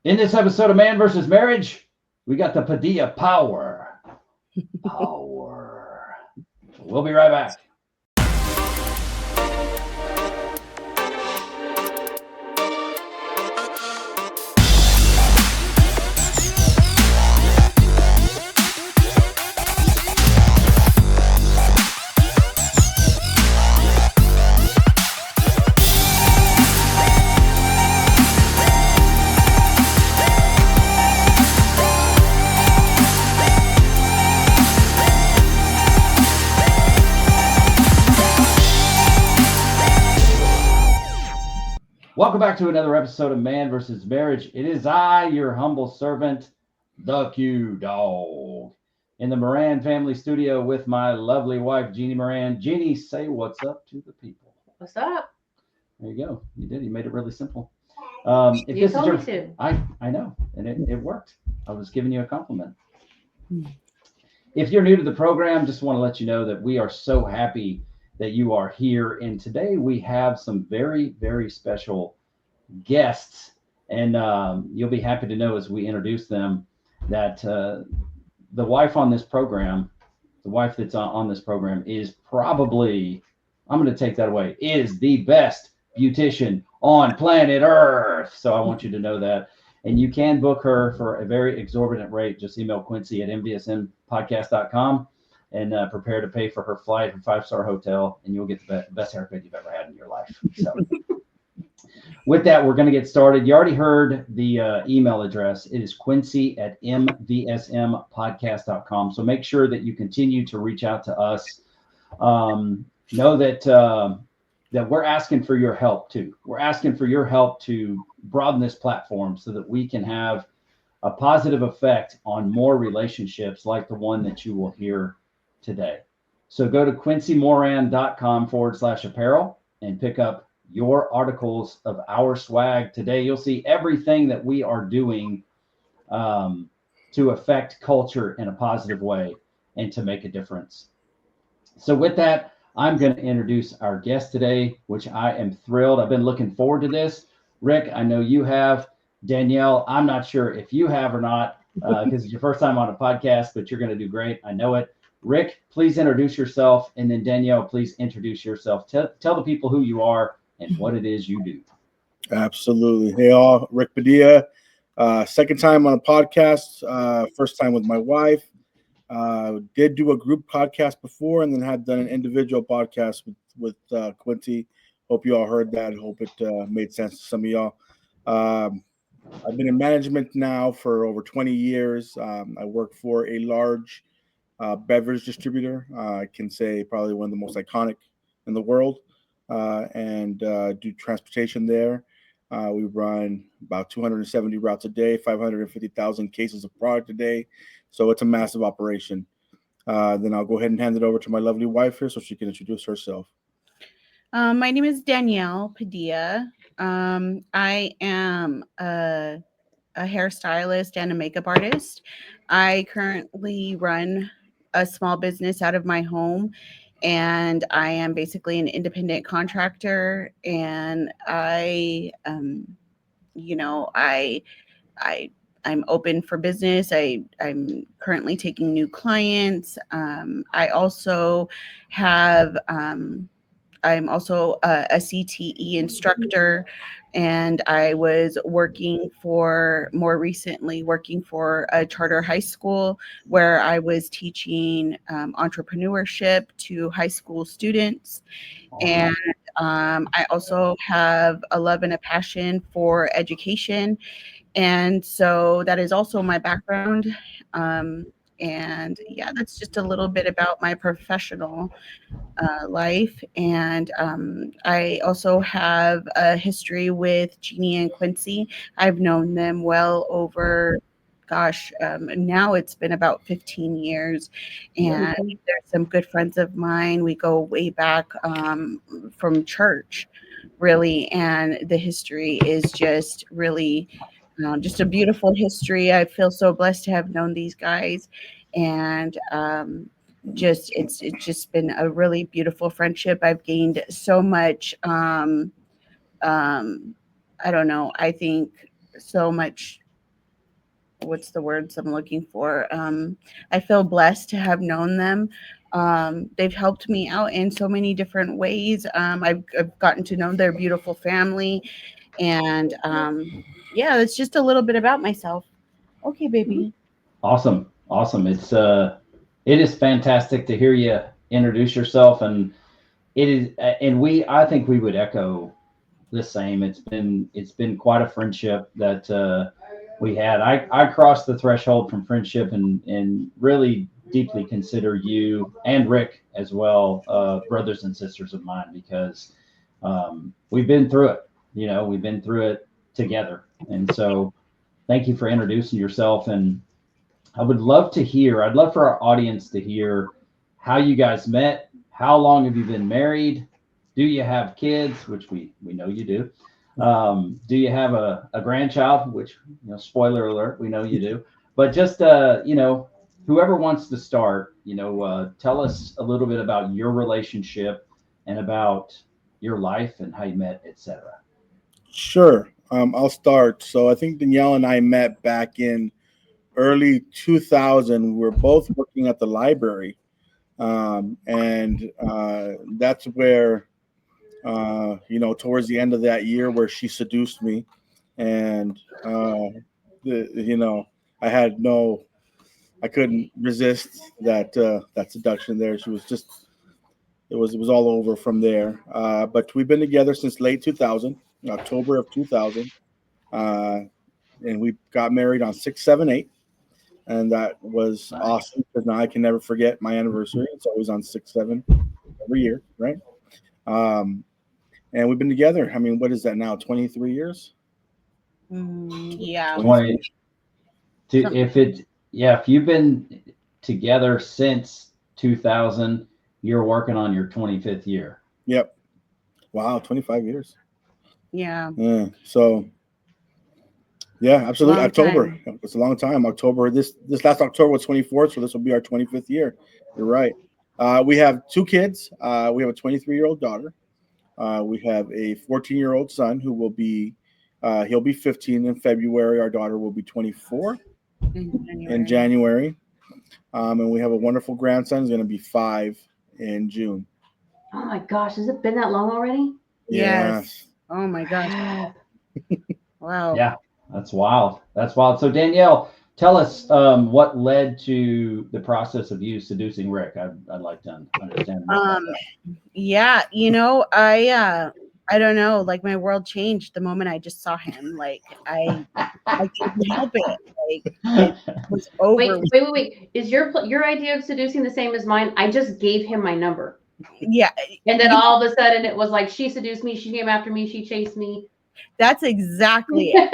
In this episode of Man versus Marriage, we got the Padilla power. Power. We'll be right back. Welcome back to another episode of Man versus Marriage. It is I, your humble servant, the Q Dog, in the Moran family studio with my lovely wife, Jeannie Moran. Jeannie, say what's up to the people. What's up? There you go. You did. You made it really simple. If you told me to. I know, and it worked. I was giving you a compliment. If you're new to the program, just want to let you know that we are so happy that you are here. And today we have some very, very special guests. And you'll be happy to know as we introduce them that the wife on this program, the wife that's on this program is probably, I'm going to take that away, is the best beautician on planet Earth. So I want you to know that. And you can book her for a very exorbitant rate. Just email Quincy at MVSMpodcast.com and prepare to pay for her flight, her 5-star hotel, and you'll get the best haircut you've ever had in your life. So with that, we're going to get started. You already heard the email address. It is Quincy at MVSMpodcast.com. So make sure that you continue to reach out to us. Know that that we're asking for your help too. We're asking for your help to broaden this platform so that we can have a positive effect on more relationships like the one that you will hear today. So go to quincymoran.com/apparel and pick up your articles of our swag. Today, you'll see everything that we are doing to affect culture in a positive way and to make a difference. So with that, I'm going to introduce our guest today, which I am thrilled. I've been looking forward to this. Rick, I know you have. Danielle, I'm not sure if you have or not, because it's your first time on a podcast, but you're going to do great. I know it. Rick, please introduce yourself. And then Danielle, please introduce yourself. Tell the people who you are and what it is you do. Absolutely. Hey, all. Rick Padilla. Second time on a podcast. First time with my wife. Did do a group podcast before and then had done an individual podcast with Quincy. Hope you all heard that. Hope it made sense to some of y'all. I've been in management now for over 20 years. I work for a large beverage distributor. I can say probably one of the most iconic in the world, and do transportation there. We run about 270 routes a day, 550,000 cases of product a day. So it's a massive operation. Then I'll go ahead and hand it over to my lovely wife here so she can introduce herself. My name is Danielle Padilla. I am a hairstylist and a makeup artist. I currently run a small business out of my home, and I am basically an independent contractor. And I'm open for business. I'm currently taking new clients. I also have. I'm also a CTE instructor, and I was more recently working for a charter high school where I was teaching entrepreneurship to high school students. And I also have a love and a passion for education. And so that is also my background. And yeah, that's just a little bit about my professional life. And I also have a history with Jeannie and Quincy. I've known them well over, now it's been about 15 years. And they're some good friends of mine. We go way back from church, really. And the history is just really just a beautiful history. I feel so blessed to have known these guys. And it's just been a really beautiful friendship. I've gained so much I don't know, I think so much what's the words I'm looking for? I feel blessed to have known them. They've helped me out in so many different ways. I've gotten to know their beautiful family, and yeah, it's just a little bit about myself. Okay, baby. Awesome. It is fantastic to hear you introduce yourself, and I think we would echo the same. It's been quite a friendship that we had. I crossed the threshold from friendship and really deeply consider you and Rick as well, brothers and sisters of mine, because we've been through it. We've been through it together, and so thank you for introducing yourself. And I'd love for our audience to hear how you guys met. How long have you been married? Do you have kids? Which we know you do. Do you have a grandchild? Which, spoiler alert, we know you do. But just, whoever wants to start, tell us a little bit about your relationship and about your life and how you met, etc. Sure. I'll start. So I think Danielle and I met back in early 2000. We're both working at the library. And that's where, towards the end of that year where she seduced me. And, I couldn't resist that seduction there. She was just, it was all over from there. But we've been together since late 2000, October of 2000. And we got married on 6/7/8. And that was awesome because now I can never forget my anniversary. It's always on 6/7 every year, right? And we've been together. I mean, what is that now? 23 years? Yeah. 20. If you've been together since 2000, you're working on your 25th year. Yep. Wow, 25 years. Yeah. So, yeah, absolutely. October. It's a long time. October. This last October was 24th, so this will be our 25th year. You're right. We have 2 kids. We have a 23-year-old daughter. We have a 14-year-old son who will be, he'll be 15 in February. Our daughter will be 24 in January. And we have a wonderful grandson who's going to be 5 in June. Oh my gosh, has it been that long already? Yes. Oh my gosh. Wow. Yeah, that's wild. So Danielle, tell us what led to the process of you seducing Rick. I'd like to understand more about that. Yeah, I don't know, like my world changed the moment I just saw him. Like I couldn't help it. Like it was over. Wait. Is your idea of seducing the same as mine? I just gave him my number. Yeah. And then all of a sudden it was like she seduced me, she came after me, she chased me. That's exactly it.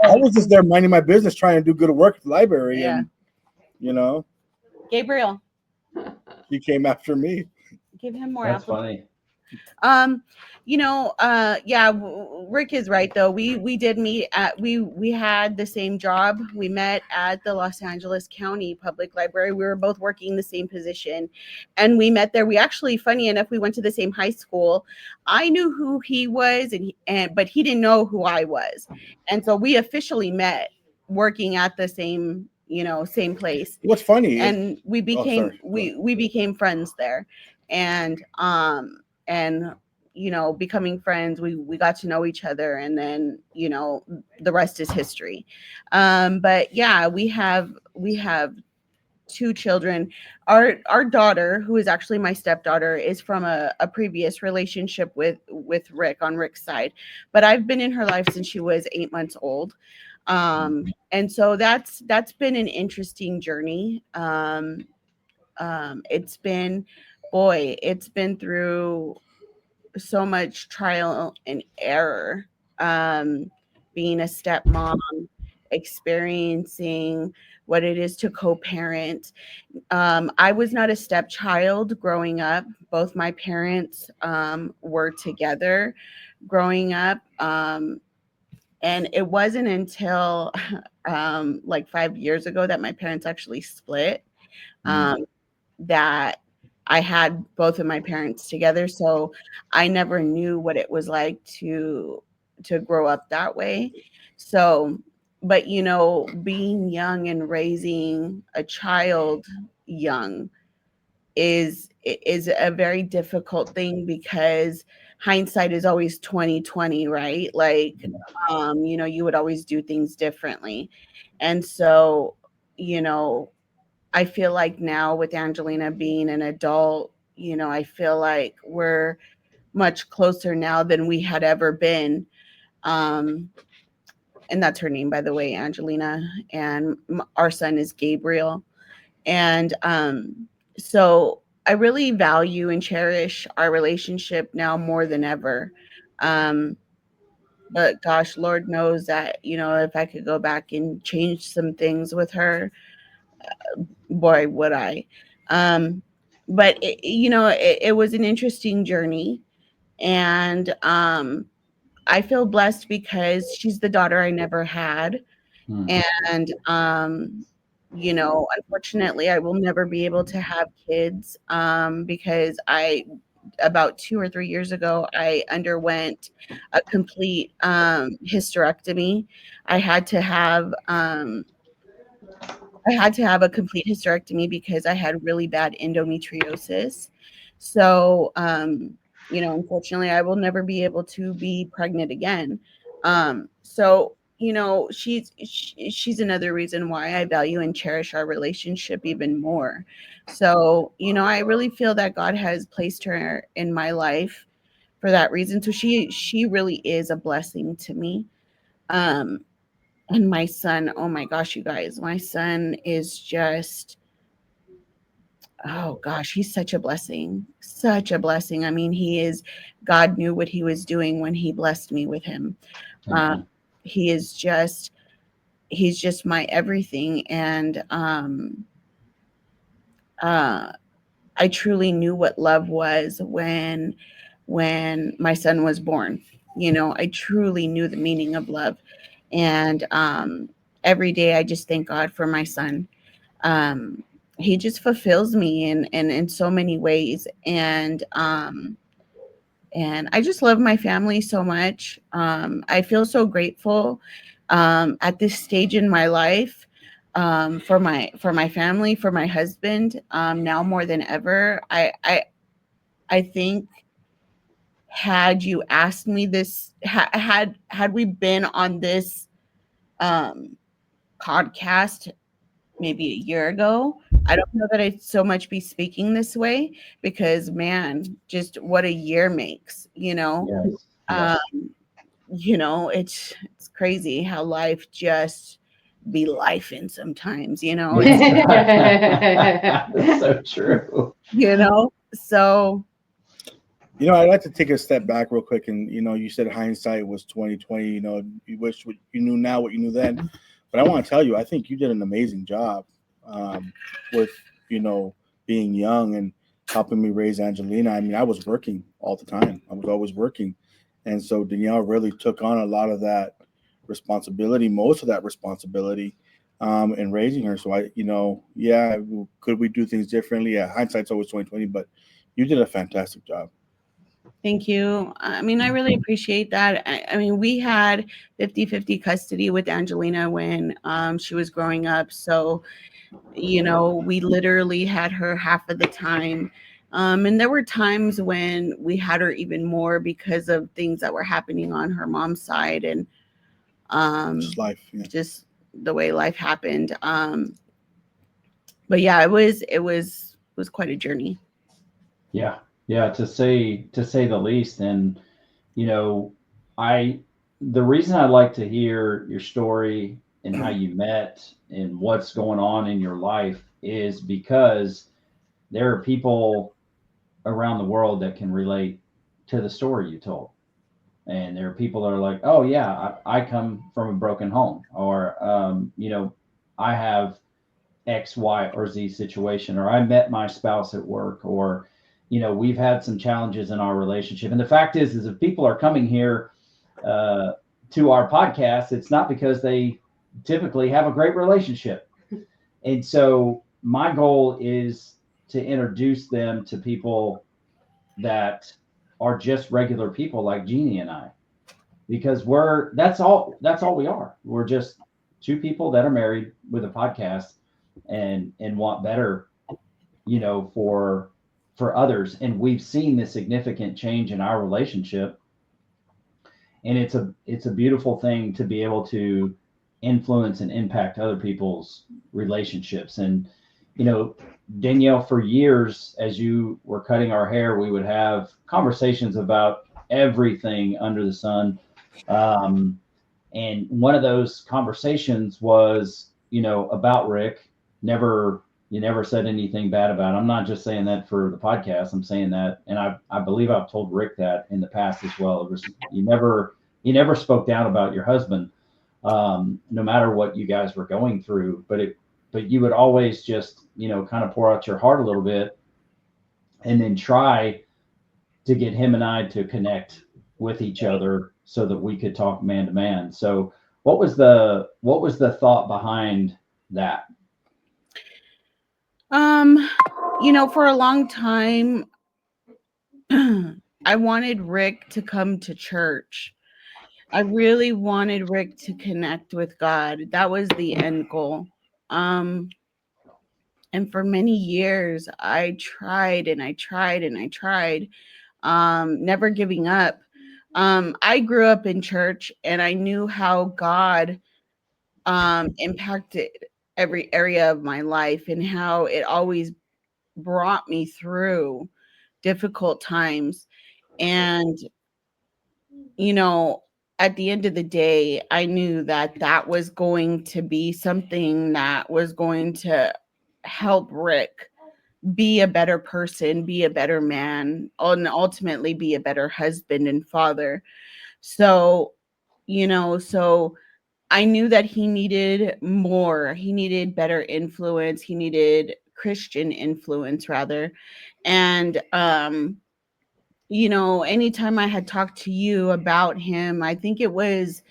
I was just there minding my business, trying to do good work at the library. Yeah. And, Gabriel. He came after me. Give him more. That's funny. Yeah, Rick is right though. We did meet at we had the same job. We met at the Los Angeles County Public Library. We were both working the same position, and we met there. We actually, funny enough, we went to the same high school. I knew who he was, but he didn't know who I was, and so we officially met working at the same same place. What's funny and we became we became friends there, and becoming friends, we got to know each other, and then the rest is history. But yeah, we have 2 children. Our daughter, who is actually my stepdaughter, is from a previous relationship with Rick on Rick's side, but I've been in her life since she was 8 months old. And so that's been an interesting journey. It's been through so much trial and error, being a stepmom, experiencing what it is to co-parent. I was not a stepchild growing up. Both my parents were together growing up. And it wasn't until like 5 years ago that my parents actually split, that I had both of my parents together. So I never knew what it was like to grow up that way. So, but you know, being young and raising a child young is a very difficult thing, because hindsight is always 2020, right? Like, you know, you would always do things differently. And so, you know, I feel like now with Angelina being an adult, you know, I feel like we're much closer now than we had ever been. Um, and that's her name, by the way, Angelina. And our son is Gabriel. And so I really value and cherish our relationship now more than ever. Um, but gosh, Lord knows that, you know, if I could go back and change some things with her, boy, would I. Um, but you know, it was an interesting journey, and I feel blessed because she's the daughter I never had. Hmm. And you know, unfortunately, I will never be able to have kids, because I about 2 or 3 years ago I underwent a complete hysterectomy. I had to have a complete hysterectomy because I had really bad endometriosis. So, you know, unfortunately, I will never be able to be pregnant again. So, you know, she's another reason why I value and cherish our relationship even more. So, you know, I really feel that God has placed her in my life for that reason. So she really is a blessing to me. Um, and my son, oh my gosh, you guys, my son is just, oh gosh, he's such a blessing. Such a blessing. I mean, God knew what he was doing when he blessed me with him. Uh, Amen. he is just, he's just my everything. And uh, I truly knew what love was when my son was born. You know, I truly knew the meaning of love. And every day I just thank God for my son. Um, he just fulfills me in so many ways. And I just love my family so much. I feel so grateful at this stage in my life, for my family, for my husband. Now more than ever, I think, had you asked me this, had we been on this um, podcast maybe a year ago, I don't know that I'd so much be speaking this way, because man, just what a year makes, you know. Yes. Um, Yes. you know, it's crazy how life just be life in sometimes, you know. It's That's so true. you know, so You know, I'd like to take a step back real quick, and you know, you said hindsight was 2020. You know, you wish what you knew now, what you knew then. But I want to tell you, I think you did an amazing job with you know being young and helping me raise Angelina. I mean, I was working all the time. I was always working, and so Danielle really took on a lot of that responsibility, most of that responsibility, in raising her. So I, you know, yeah, could we do things differently? Yeah, hindsight's always 2020, but you did a fantastic job. thank you. I mean, I really appreciate that. I mean, we had 50-50 custody with Angelina when she was growing up. So, you know, we literally had her half of the time. And there were times when we had her even more because of things that were happening on her mom's side, and Just life. Yeah. just the way life happened. But yeah, it was quite a journey. Yeah. Yeah. To say the least. And you know, I the reason I like to hear your story and how you met and what's going on in your life is because there are people around the world that can relate to the story you told. And there are people that are like, oh yeah, I come from a broken home, or you know, I have X, Y, or Z situation, or I met my spouse at work, or you know, we've had some challenges in our relationship. And the fact is if people are coming here uh, to our podcast, it's not because they typically have a great relationship. And so my goal is to introduce them to people that are just regular people like Jeannie and I, because that's all we are. We're just two people that are married with a podcast and want better, you know, for others. And we've seen this significant change in our relationship. And it's a beautiful thing to be able to influence and impact other people's relationships. And, you know, Danielle, for years, as you were cutting our hair, we would have conversations about everything under the sun. And one of those conversations was, you know, about Rick. You never said anything bad about him. I'm not just saying that for the podcast. I'm saying that, and I believe I've told Rick that in the past as well. It was you never spoke down about your husband, no matter what you guys were going through. But you would always just, you know, kind of pour out your heart a little bit, and then try to get him and I to connect with each other so that we could talk man to man. So what was the thought behind that? You know, for a long time, I wanted Rick to come to church. I really wanted Rick to connect with God. That was the end goal. And for many years, I tried and I tried and I tried, never giving up. I grew up in church and I knew how God impacted every area of my life and how it always brought me through difficult times. And, you know, at the end of the day, I knew that that was going to be something that was going to help Rick be a better person, be a better man, and ultimately be a better husband and father. So, you know, so I knew that he needed more. He needed better influence. He needed Christian influence, rather. And, you know, anytime I had talked to you about him, I think it was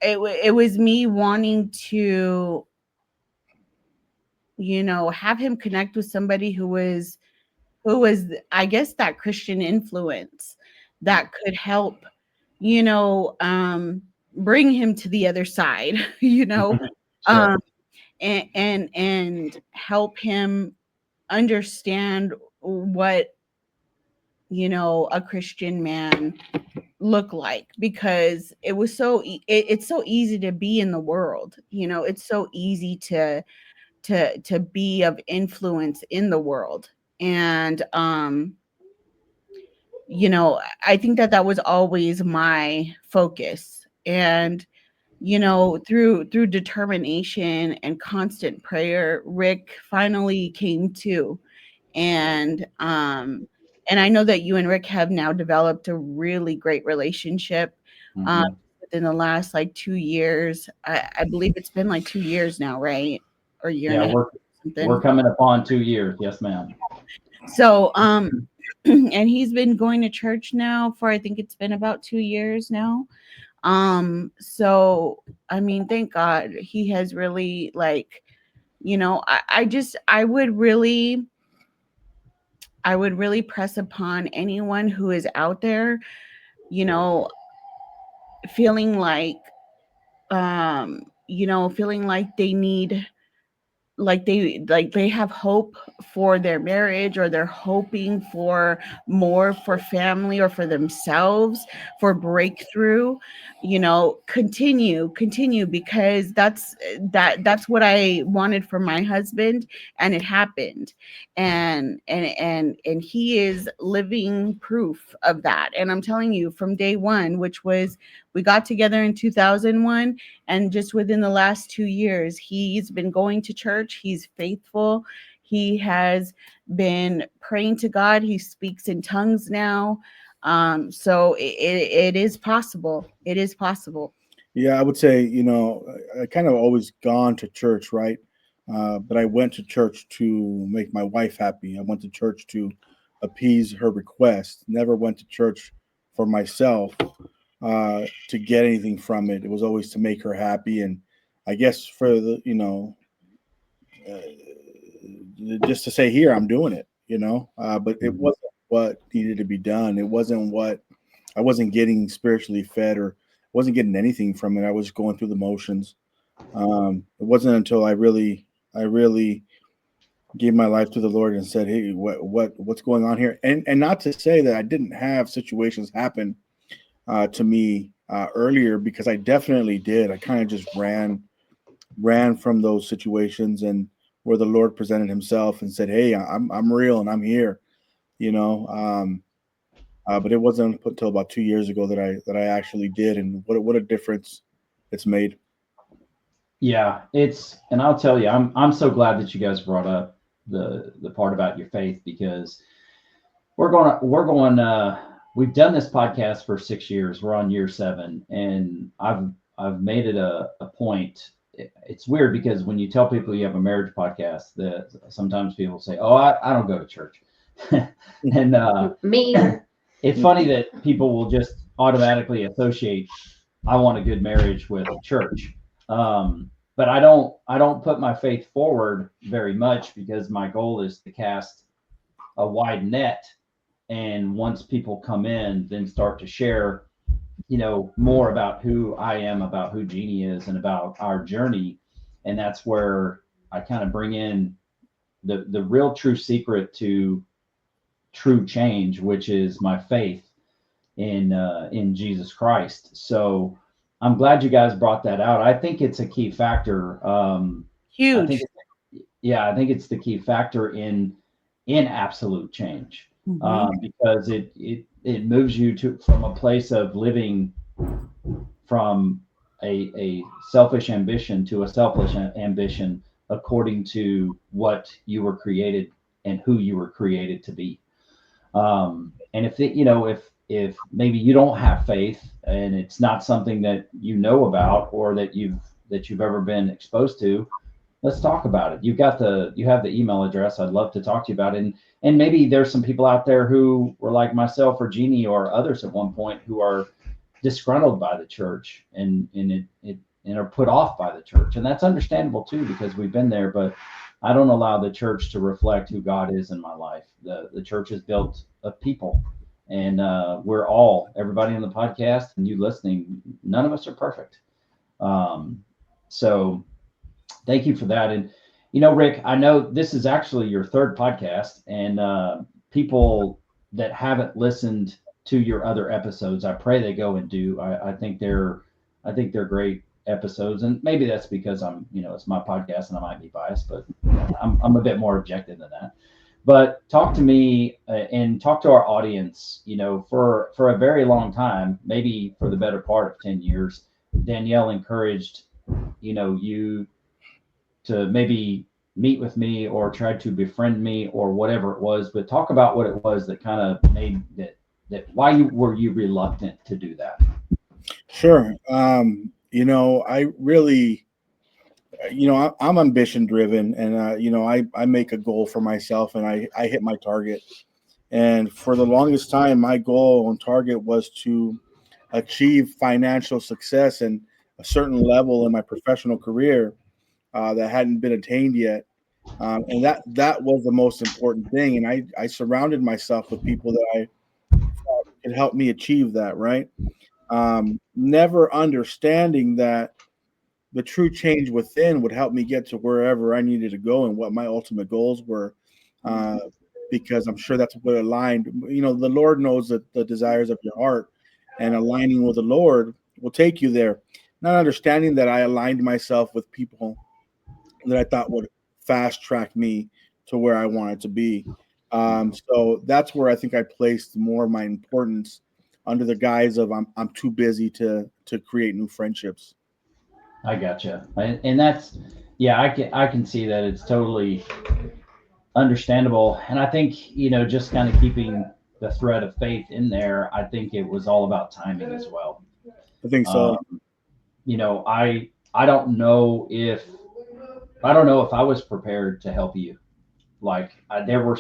me wanting to, you know, have him connect with somebody who was I guess that Christian influence that could help, you know, bring him to the other side, you know, Sure. and help him understand what, you know, a Christian man look like, because it was it's so easy to be in the world, you know, it's so easy to be of influence in the world. And you know, I think that that was always my focus. And, you know, through determination and constant prayer, Rick finally came to. And I know that you and Rick have now developed a really great relationship. Mm-hmm. Within the last like 2 years. I believe it's been like 2 years now, right? Or a year and Yeah, a half, we're something. coming upon 2 years. Yes, ma'am. So, and he's been going to church now for, I think it's been about 2 years now. So I mean, thank God he has really, like, you know, I would really press upon anyone who is out there, you know, feeling like, you know, feeling like they need, like they have hope for their marriage, or they're hoping for more for family or for themselves, for breakthrough, you know, continue, because that's what I wanted for my husband, and it happened. And he is living proof of that. And I'm telling you, from day one, which was, we got together in 2001, and just within the last 2 years, he's been going to church. He's faithful. He has been praying to God. He speaks in tongues now. So it is possible. It is possible. Yeah, I would say, you know, I kind of always gone to church, right? But I went to church to make my wife happy. I went to church to appease her request. Never went to church for myself to get anything from it. It was always to make her happy. And I guess for the, you know, just to say, here, I'm doing it, you know, but it wasn't what needed to be done. It wasn't what I wasn't getting spiritually fed, or wasn't getting anything from it. I was going through the motions. It wasn't until I really gave my life to the Lord and said, "Hey, what's going on here?" And not to say that I didn't have situations happen to me earlier, because I definitely did. I kind of just ran from those situations, and where the Lord presented Himself and said, "Hey, I'm real and I'm here," you know. But it wasn't until about 2 years ago that I actually did, and what a difference it's made. Yeah, and I'll tell you, I'm so glad that you guys brought up the part about your faith, because we've done this podcast for 6 years. We're on year 7, and I've made it a point. It's weird because when you tell people you have a marriage podcast, that sometimes people say, "Oh, I don't go to church," and Me. it's funny that people will just automatically associate "I want a good marriage" with church. But I don't put my faith forward very much, because my goal is to cast a wide net, and once people come in, then start to share, more about who I am, about who Jeannie is, and about our journey. And that's where I kind of bring in the real true secret to true change, which is my faith in Jesus Christ. So I'm glad you guys brought that out. I think it's a key factor. I Huge. think I think it's the key factor in absolute change, because it moves you from a place of living from a selfish ambition to a selfless ambition, according to what you were created and who you were created to be. And if maybe you don't have faith, and it's not something that you know about, or that you've ever been exposed to, let's talk about it. You have the email address. I'd love to talk to you about it. And maybe there's some people out there who were like myself or Jeannie or others at one point, who are disgruntled by the church and are put off by the church. And that's understandable too, because we've been there. But I don't allow the church to reflect who God is in my life. The church is built of people, and everybody on the podcast and you listening, none of us are perfect. So thank you for that. And, Rick, I know this is actually your third podcast, and people that haven't listened to your other episodes, I pray they go and do. I think they're great episodes, and maybe that's because it's my podcast and I might be biased, but I'm a bit more objective than that. But talk to me and talk to our audience. For a very long time, maybe for the better part of 10 years, Danielle encouraged you to maybe meet with me or try to befriend me or whatever it was. But talk about what it was that kind of made that why were you reluctant to do that? Sure. I really, I'm ambition driven, and I make a goal for myself, and I hit my target. And for the longest time, my goal and target was to achieve financial success and a certain level in my professional career that hadn't been attained yet. And that was the most important thing. And I surrounded myself with people that I thought could help me achieve that, right? Never understanding that the true change within would help me get to wherever I needed to go and what my ultimate goals were. Because I'm sure that's what aligned. The Lord knows the desires of your heart, and aligning with the Lord will take you there. Not understanding that I aligned myself with people that I thought would fast track me to where I wanted to be. So that's where I think I placed more of my importance, under the guise of I'm too busy to create new friendships. I gotcha. And that's, yeah, I can see that. It's totally understandable. And I think, just kind of keeping the thread of faith in there, I think it was all about timing as well. I think so. I don't know if I was prepared to help you. Like there were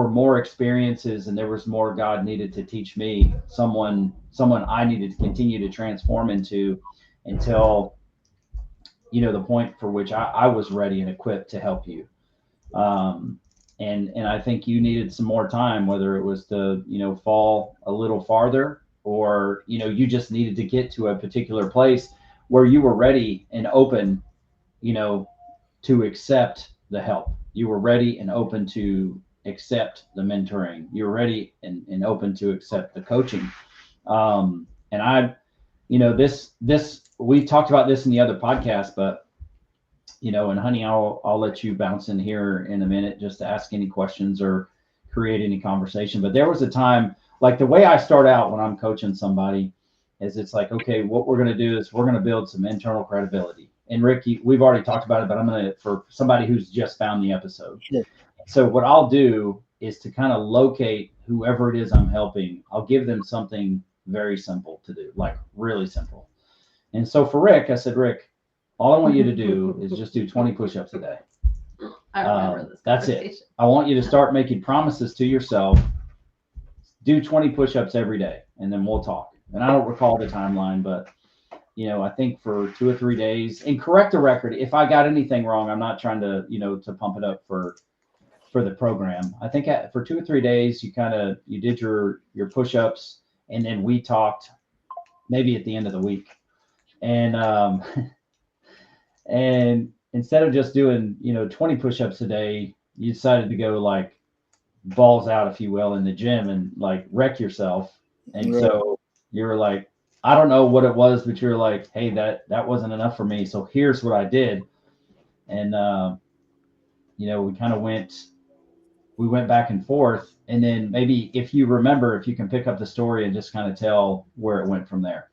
more experiences, and there was more God needed to teach me, someone I needed to continue to transform into, until the point for which I was ready and equipped to help you. And I think you needed some more time, whether it was to fall a little farther, or you just needed to get to a particular place where you were ready and open, to accept the help. You were ready and open to accept the mentoring. You were ready and open to accept the coaching. And I, this we talked about this in the other podcast, but and honey, I'll let you bounce in here in a minute just to ask any questions or create any conversation. But there was a time, like the way I start out when I'm coaching somebody is it's like, okay, what we're going to do is we're going to build some internal credibility. And Rick, we've already talked about it, but I'm going to, for somebody who's just found the episode. Sure. So what I'll do is to kind of locate whoever it is I'm helping. I'll give them something very simple to do, like really simple. And so for Rick, I said, Rick, all I want you to do is just do 20 push-ups a day. I remember this. That's it. I want you to start making promises to yourself. Do 20 push-ups every day, and then we'll talk. And I don't recall the timeline, but I think for 2 or 3 days, and correct the record. If I got anything wrong, I'm not trying to, to pump it up for the program. I think for 2 or 3 days, you did your push-ups, and then we talked maybe at the end of the week. And, and instead of just doing, 20 push-ups a day, you decided to go like balls out, if you will, in the gym and like wreck yourself. And so you were like, I don't know what it was, but you're like, hey, that wasn't enough for me. So here's what I did. And, we went back and forth. And then maybe if you remember, if you can pick up the story and just kind of tell where it went from there.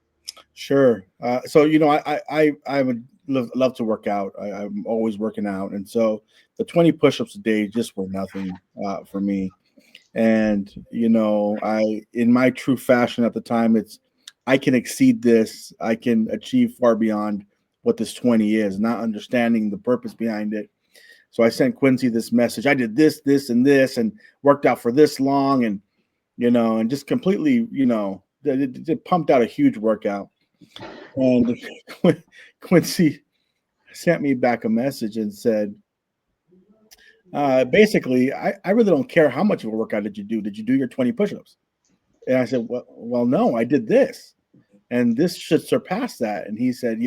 Sure. So, I would love to work out. I'm always working out. And so the 20 push-ups a day just were nothing for me. And, in my true fashion at the time, I can exceed this. I can achieve far beyond what this 20 is, not understanding the purpose behind it. So I sent Quincy this message. I did this, and this, and worked out for this long, and, and just completely, it pumped out a huge workout. And Quincy sent me back a message and said, basically, I really don't care how much of a workout did you do. Did you do your 20 push-ups? And I said, well, no, I did this. And this should surpass that. And he said,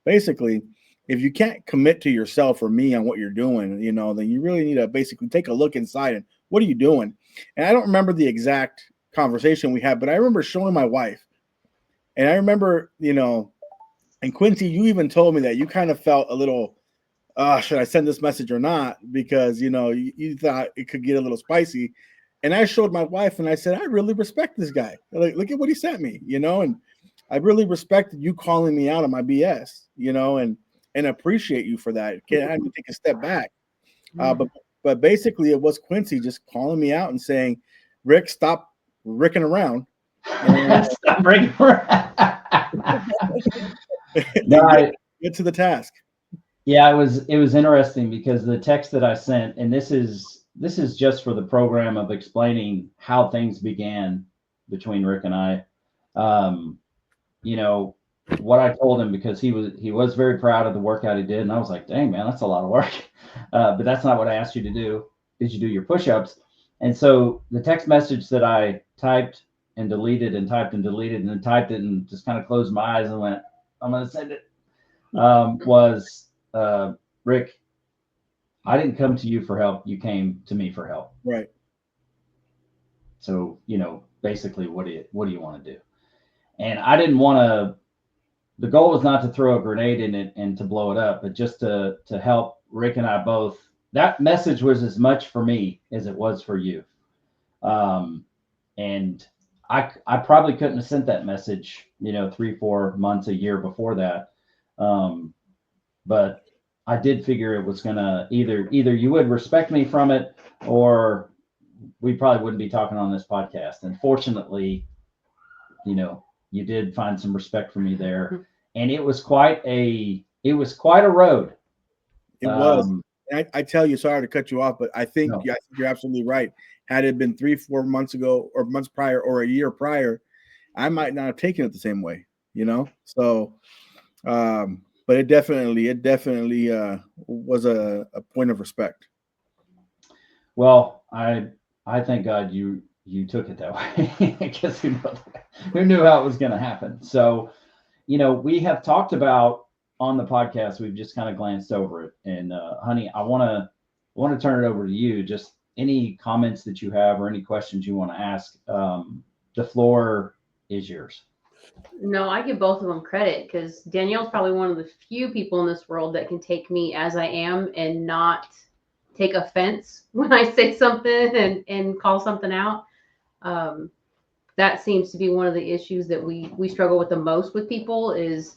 basically, if you can't commit to yourself or me on what you're doing, then you really need to basically take a look inside and what are you doing? And I don't remember the exact conversation we had, but I remember showing my wife. And I remember, and Quincy, you even told me that you kind of felt a little, should I send this message or not? Because, you thought it could get a little spicy. And I showed my wife and I said, I really respect this guy. Like, look at what he sent me, and I really respected you calling me out on my BS, and appreciate you for that. I had to take a step back. But basically it was Quincy just calling me out and saying, Rick, stop ricking around. Stop ricking around. Get to the task. Yeah, it was interesting because the text that I sent, and this is just for the program of explaining how things began between Rick and I. What I told him, because he was very proud of the workout he did, and I was like, dang man, that's a lot of work. But that's not what I asked you to do. Did you do your push-ups? And so the text message that I typed and deleted and typed and deleted and then typed it and just kind of closed my eyes and went, I'm going to send it, was, Rick, I didn't come to you for help. You came to me for help. Right. So, basically what do you want to do? And I didn't want to, the goal was not to throw a grenade in it and to blow it up, but just to help Rick and I both. That message was as much for me as it was for you. And I probably couldn't have sent that message, 3-4 months, a year before that. But I did figure it was gonna either you would respect me from it, or we probably wouldn't be talking on this podcast. And fortunately, you did find some respect for me there, and it was quite a road. It was. I tell you, sorry to cut you off, but I think you're absolutely right. Had it been 3-4 months ago, or months prior, or a year prior, I might not have taken it the same way. So, but it definitely was a point of respect. Well, I thank God you took it that way, because who knew how it was going to happen. So, we have talked about on the podcast, we've just kind of glanced over it. And honey, I want to turn it over to you. Just any comments that you have or any questions you want to ask. The floor is yours. No, I give both of them credit because Danielle's probably one of the few people in this world that can take me as I am and not take offense when I say something and call something out. That seems to be one of the issues that we struggle with the most with people is,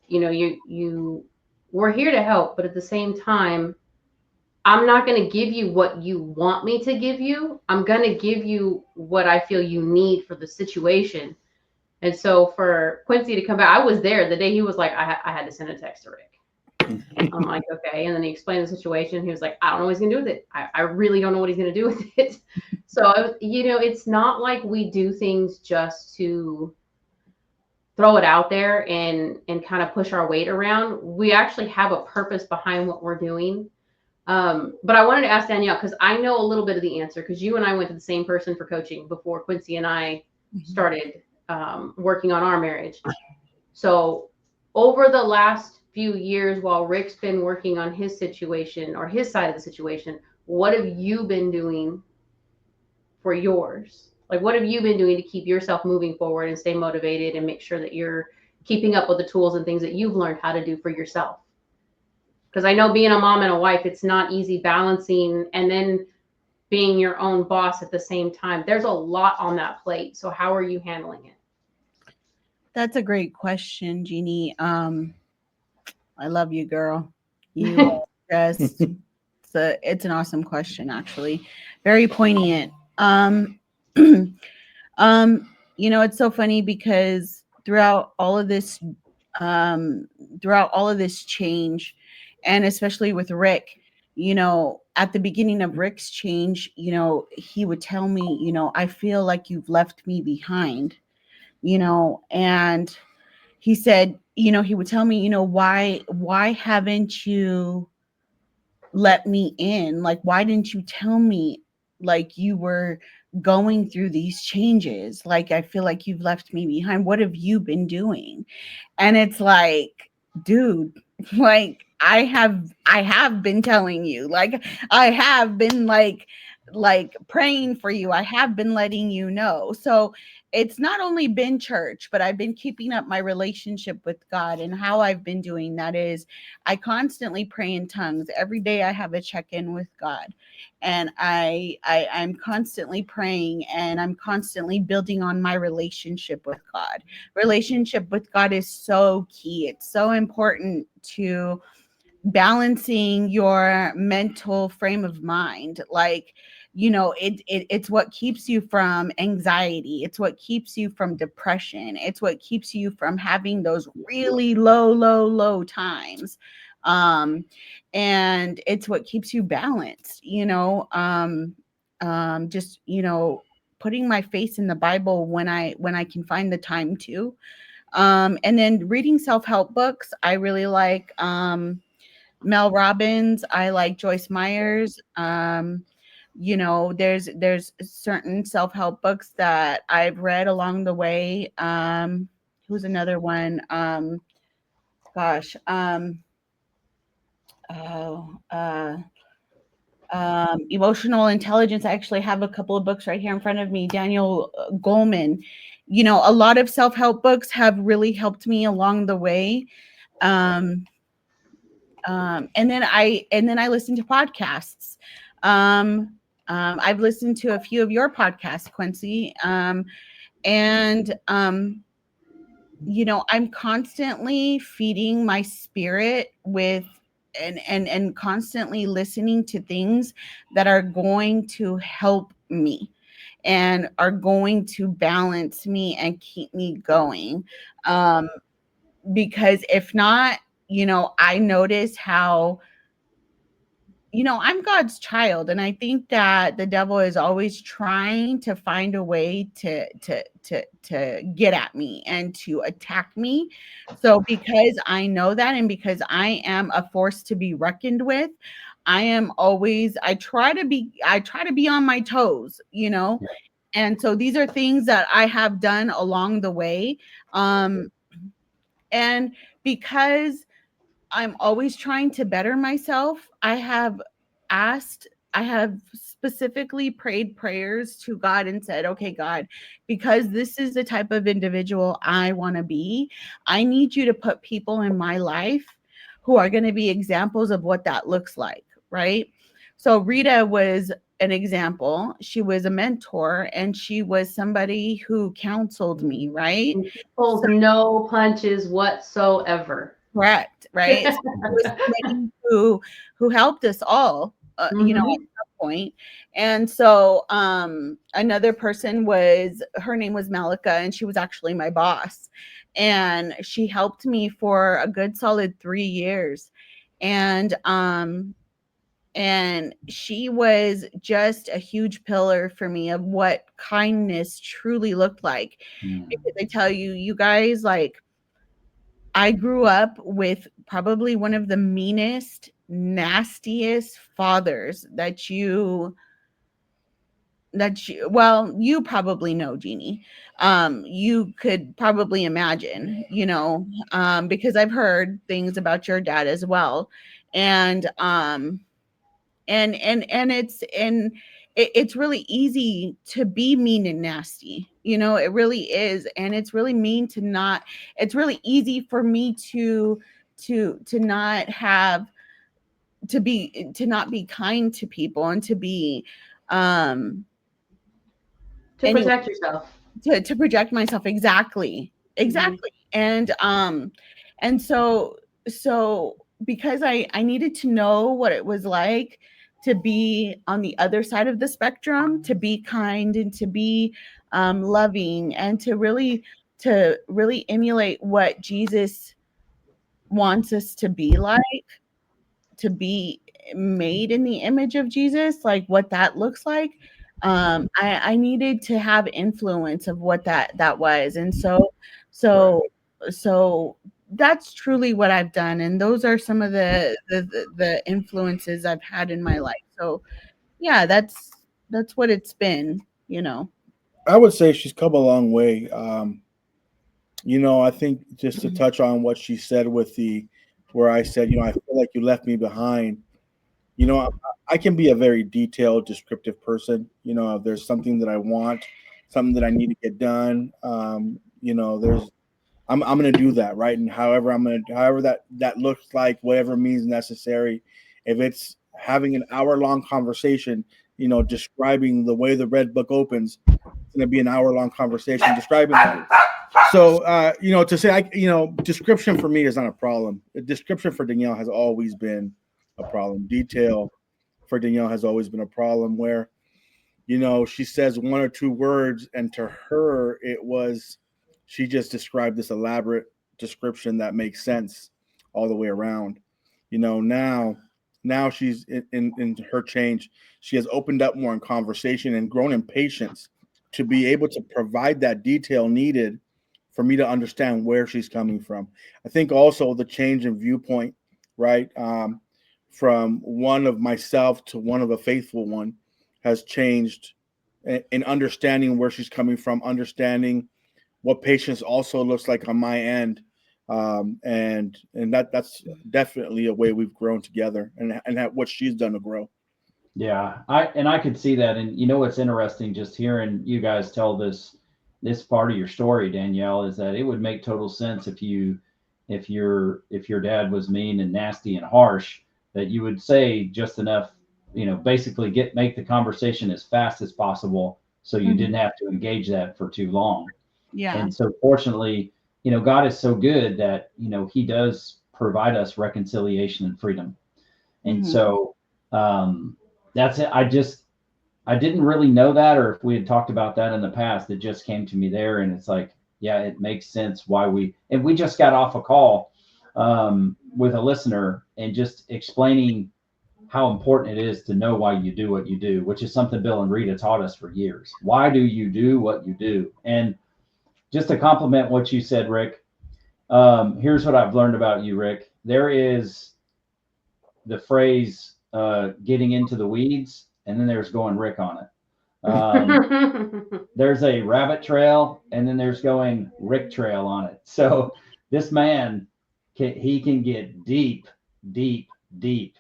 we're here to help, but at the same time, I'm not going to give you what you want me to give you. I'm going to give you what I feel you need for the situation. And so for Quincy to come back, I was there the day he was like, I had to send a text to Rick. I'm like, okay. And then he explained the situation. He was like, I don't know what he's going to do with it. I really don't know what he's going to do with it. So, it's not like we do things just to throw it out there and kind of push our weight around. We actually have a purpose behind what we're doing. But I wanted to ask Danielle, because I know a little bit of the answer, because you and I went to the same person for coaching before Quincy and I started working on our marriage. So over the last few years, while Rick's been working on his situation or his side of the situation, what have you been doing for yours? Like, what have you been doing to keep yourself moving forward and stay motivated and make sure that you're keeping up with the tools and things that you've learned how to do for yourself? Because I know being a mom and a wife, it's not easy balancing and then being your own boss at the same time. There's a lot on that plate. So how are you handling it? That's a great question, Jeannie. I love you, girl. You just it's an awesome question, actually. Very poignant. It's so funny because throughout all of this change, and especially with Rick, at the beginning of Rick's change, he would tell me, I feel like you've left me behind, and he said, he would tell me, why haven't you let me in? Like, why didn't you tell me like you were going through these changes? Like, I feel like you've left me behind. What have you been doing? And it's like, dude, like I have been telling you, like I have been like praying for you. I have been letting you know. So it's not only been church, but I've been keeping up my relationship with God. And how I've been doing that is I constantly pray in tongues. Every day I have a check-in with God. And I'm constantly praying, and I'm constantly building on my relationship with God. Relationship with God is so key. It's so important to balancing your mental frame of mind. Like, it's what keeps you from anxiety. It's what keeps you from depression. It's what keeps you from having those really low times. And it's what keeps you balanced, just, putting my face in the Bible when I can find the time to, and then reading self-help books. I really like, Mel Robbins. I like Joyce Myers. There's certain self-help books that I've read along the way. Who's another one? Emotional intelligence. I actually have a couple of books right here in front of me. Daniel Goleman. A lot of self-help books have really helped me along the way. And then I listen to podcasts. I've listened to a few of your podcasts, Quincy. I'm constantly feeding my spirit with and constantly listening to things that are going to help me and are going to balance me and keep me going. Because if not, I notice how, I'm God's child, and I think that the devil is always trying to find a way to get at me and to attack me. So because I know that, and because I am a force to be reckoned with, I try to be on my toes, And so these are things that I have done along the way. And because I'm always trying to better myself, I have specifically prayed prayers to God and said, okay, God, because this is the type of individual I want to be, I need you to put people in my life who are going to be examples of what that looks like, right? So Rita was an example. She was a mentor and she was somebody who counseled me, right? She pulls no punches whatsoever. Correct, right? So it was somebody who helped us all, at Mhm. some point. And so another person was, her name was Malika, and she was actually my boss. And she helped me for a good solid 3 years. And she was just a huge pillar for me of what kindness truly looked like. Because I tell you, you guys, like, I grew up with probably one of the meanest, nastiest fathers well, you probably know, Jeannie. You could probably imagine, because I've heard things about your dad as well. And it's really easy to be mean and nasty, it really is. And it's really mean to not, it's really easy for me to not have, to not be kind to people, and to be um To anyway, protect yourself. to project myself. Exactly, Mhm. exactly. And so because I needed to know what it was like to be on the other side of the spectrum, to be kind and to be loving, and to really emulate what Jesus wants us to be like, to be made in the image of Jesus, like what that looks like. I needed to have influence of what that was. And Right. so that's truly what I've done. And those are some of the influences I've had in my life. So yeah, that's what it's been. I would say she's come a long way. I think just to touch on what she said where I said, I feel like you left me behind. I can be a very detailed, descriptive person. If there's something that I want, something that I need to get done, I'm gonna do that, right? And however that looks like, whatever means necessary. If it's having an hour-long conversation, describing the way the red book opens, it's gonna be an hour-long conversation describing that. So, to say, description for me is not a problem. The description for Danielle has always been a problem. Detail for Danielle has always been a problem where, she says one or two words, and to her, she just described this elaborate description that makes sense all the way around. Now she's in her change. She has opened up more in conversation and grown in patience to be able to provide that detail needed for me to understand where she's coming from. I think also the change in viewpoint, right? From one of myself to one of a faithful one has changed in understanding where she's coming from, understanding what patience also looks like on my end. And that's definitely a way we've grown together, and what she's done to grow. Yeah, I could see that. And what's interesting, just hearing you guys tell this part of your story, Danielle, is that it would make total sense if your dad was mean and nasty and harsh, that you would say just enough, basically make the conversation as fast as possible so you Mhm. didn't have to engage that for too long. Yeah. And so fortunately, God is so good that, he does provide us reconciliation and freedom. And Mhm. so um, that's it. I didn't really know that, or if we had talked about that in the past, it just came to me there. And it's like, yeah, it makes sense why and we just got off a call with a listener and just explaining how important it is to know why you do what you do, which is something Bill and Rita taught us for years. Why do you do what you do? And just to compliment what you said, Rick, here's what I've learned about you, Rick. There is the phrase getting into the weeds, and then there's going Rick on it. There's a rabbit trail, and then there's going Rick trail on it. So This man can get deep, deep, deep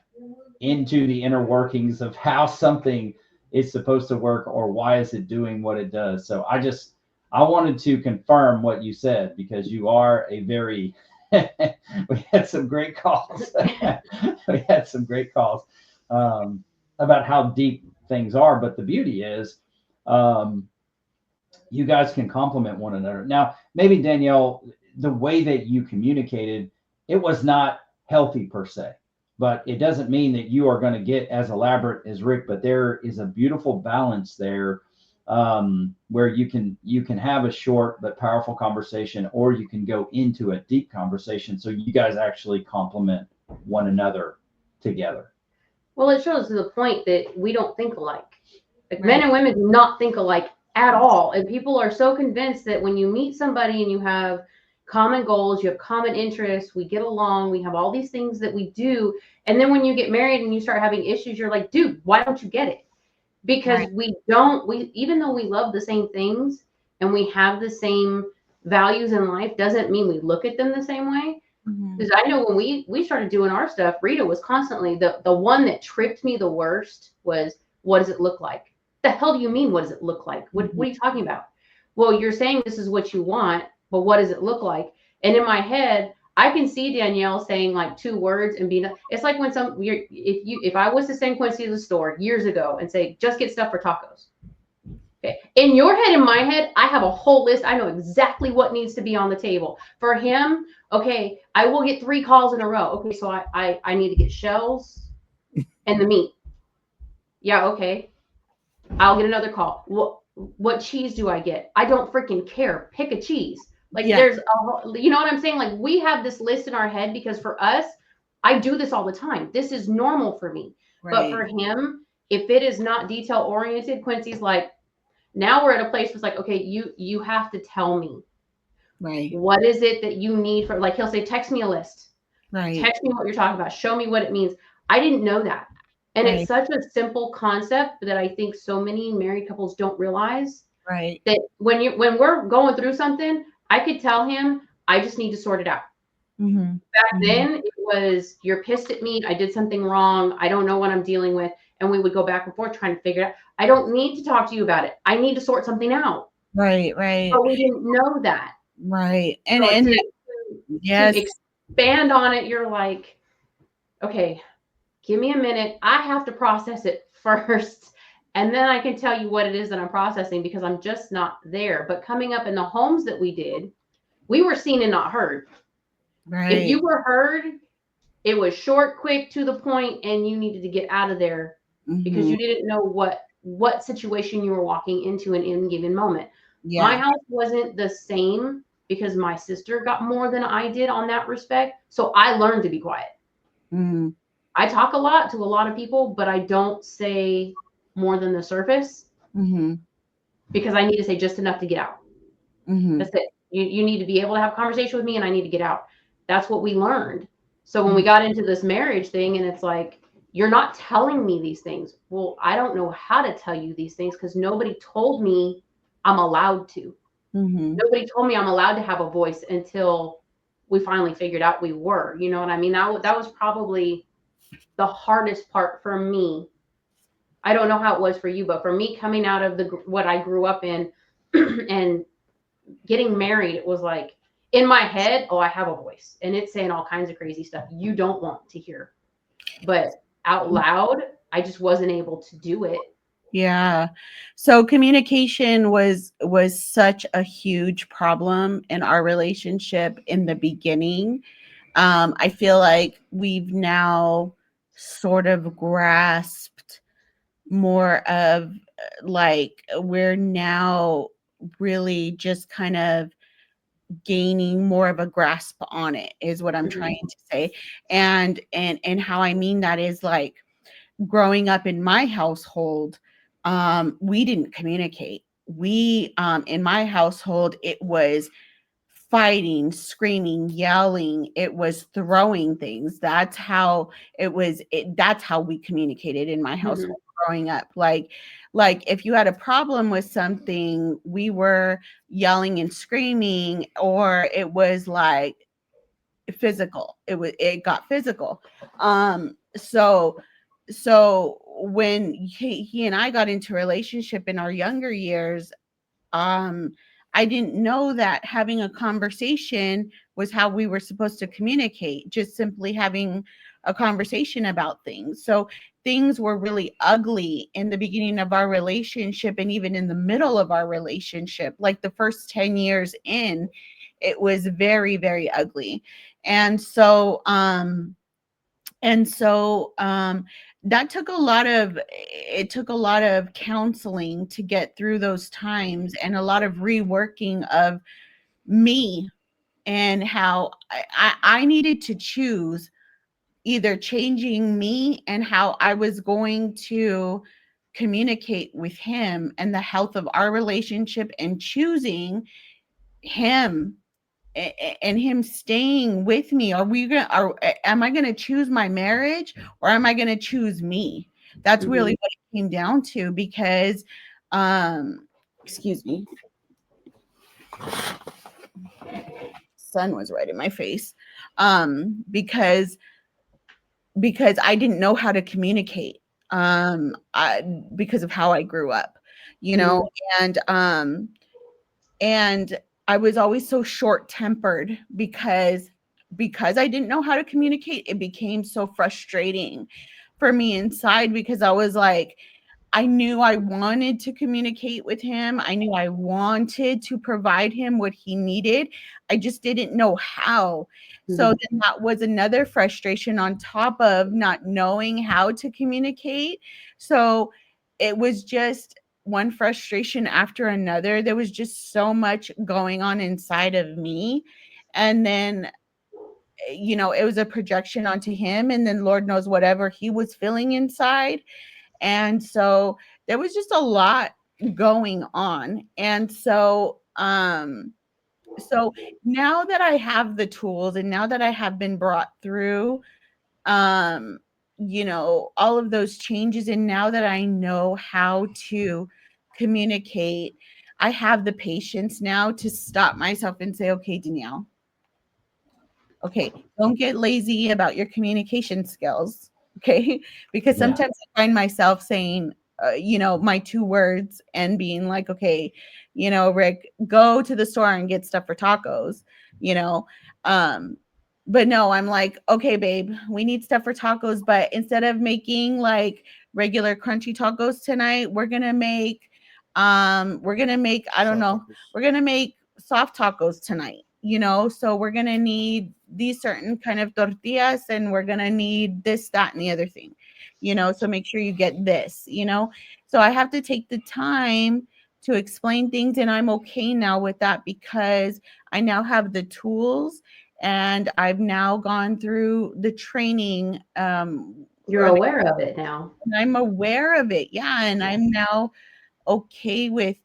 into the inner workings of how something is supposed to work or why is it doing what it does. So I wanted to confirm what you said, because you are a very we had some great calls. We had some great calls about how deep things are. But the beauty is, you guys can complement one another. Now, maybe Danielle, the way that you communicated, it was not healthy per se, but it doesn't mean that you are going to get as elaborate as Rick. But there is a beautiful balance there, where you can have a short but powerful conversation, or you can go into a deep conversation. So you guys actually complement one another together. Well, it shows to the point that we don't think alike. Like Right. men and women do not think alike at all. And people are so convinced that when you meet somebody and you have common goals, you have common interests, we get along, we have all these things that we do. And then when you get married and you start having issues, you're like, dude, why don't you get it? Because Right. we even though we love the same things and we have the same values in life, doesn't mean we look at them the same way. Mhm. Because I know when we started doing our stuff, Rita was constantly the one that tripped me the worst was, what does it look like? The hell do you mean, what does it look like? What are you talking about? Well, you're saying this is what you want, but what does it look like? And in my head, I can see Danielle saying like 2 words and being, it's like when if I was to send Quincy to the store years ago and say, just get stuff for tacos. Okay. In your head, in my head, I have a whole list. I know exactly what needs to be on the table. For him, okay, I will get 3 calls in a row. Okay, so I need to get shells and the meat. Yeah, okay. I'll get another call. What cheese do I get? I don't freaking care. Pick a cheese. Like Yeah. there's you know what I'm saying? Like we have this list in our head because for us, I do this all the time. This is normal for me. But for him, if it is not detail oriented, Quincy's like, now we're at a place where it's like, okay, you have to tell me. Right. What is it that you need for, like, he'll say, text me a list. Right. Text me what you're talking about. Show me what it means. I didn't know that. And Right. it's such a simple concept that I think so many married couples don't realize Right. that when we're going through something, I could tell him, I just need to sort it out. Mhm. Back then it was, you're pissed at me. I did something wrong. I don't know what I'm dealing with. And we would go back and forth trying to figure it out. I don't need to talk to you about it. I need to sort something out. Right. Right. But we didn't know that. Right. And So and to yes. expand on it, you're like, okay, give me a minute. I have to process it first. And then I can tell you what it is that I'm processing, because I'm just not there. But coming up in the homes that we did, we were seen and not heard. Right. If you were heard, it was short, quick, to the point, and you needed to get out of there because you didn't know what situation you were walking into in any given moment. Yeah. My house wasn't the same because my sister got more than I did on that respect. So I learned to be quiet. Mhm. I talk a lot to a lot of people, but I don't say more than the surface Mhm. because I need to say just enough to get out. Mhm. That's it. You need to be able to have a conversation with me, and I need to get out. That's what we learned. So when we got into this marriage thing, and it's like, you're not telling me these things. Well, I don't know how to tell you these things because nobody told me I'm allowed to. Mhm. Nobody told me I'm allowed to have a voice until we finally figured out we were. You know what I mean? That was probably the hardest part for me. I don't know how it was for you, but for me, coming out of what I grew up in and getting married, it was like, in my head, oh, I have a voice and it's saying all kinds of crazy stuff you don't want to hear. But out loud, I just wasn't able to do it. Yeah. So communication was such a huge problem in our relationship in the beginning. I feel like we've now sort of grasped more of like we're now really just kind of gaining more of a grasp on it is what I'm trying to say. And how I mean that is like growing up in my household, we didn't communicate. We in my household, it was fighting, screaming, yelling. It was throwing things. That's how it was. That's how we communicated in my household growing up. Like if you had a problem with something, we were yelling and screaming, or it was like physical. It got physical. So when he and I got into a relationship in our younger years, I didn't know that having a conversation was how we were supposed to communicate, just simply having a conversation about things. So things were really ugly in the beginning of our relationship, and even in the middle of our relationship. Like the first 10 years in, it was very, very ugly. And so that took a lot of counseling to get through those times, and a lot of reworking of me, and how I needed to choose either changing me and how I was going to communicate with him and the health of our relationship, and choosing him and him staying with me. Am I gonna choose my marriage, or am I gonna choose me? That's really what it came down to, because excuse me, sun was right in my face. Because I didn't know how to communicate, because of how I grew up, and I was always so short-tempered, because I didn't know how to communicate. It became so frustrating for me inside, because I was like, I knew I wanted to communicate with him. I knew I wanted to provide him what he needed. I just didn't know how. So then that was another frustration on top of not knowing how to communicate. So it was just one frustration after another. There was just so much going on inside of me. And then, it was a projection onto him. And then Lord knows whatever he was feeling inside. And so there was just a lot going on. And so now that I have the tools, and now that I have been brought through all of those changes, and now that I know how to communicate, I have the patience now to stop myself and say, okay, Danielle, okay, don't get lazy about your communication skills. Okay. Because sometimes I find myself saying, my 2 words, and being like, okay, Rick, go to the store and get stuff for tacos, but no, I'm like, okay, babe, we need stuff for tacos. But instead of making like regular crunchy tacos tonight, we're going to make, I don't know, we're going to make soft tacos tonight. So we're going to need these certain kind of tortillas, and we're going to need this, that, and the other thing, so make sure you get this, so I have to take the time to explain things. And I'm okay now with that, because I now have the tools, and I've now gone through the training. You're aware of it now. I'm aware of it. Yeah. And I'm now okay with,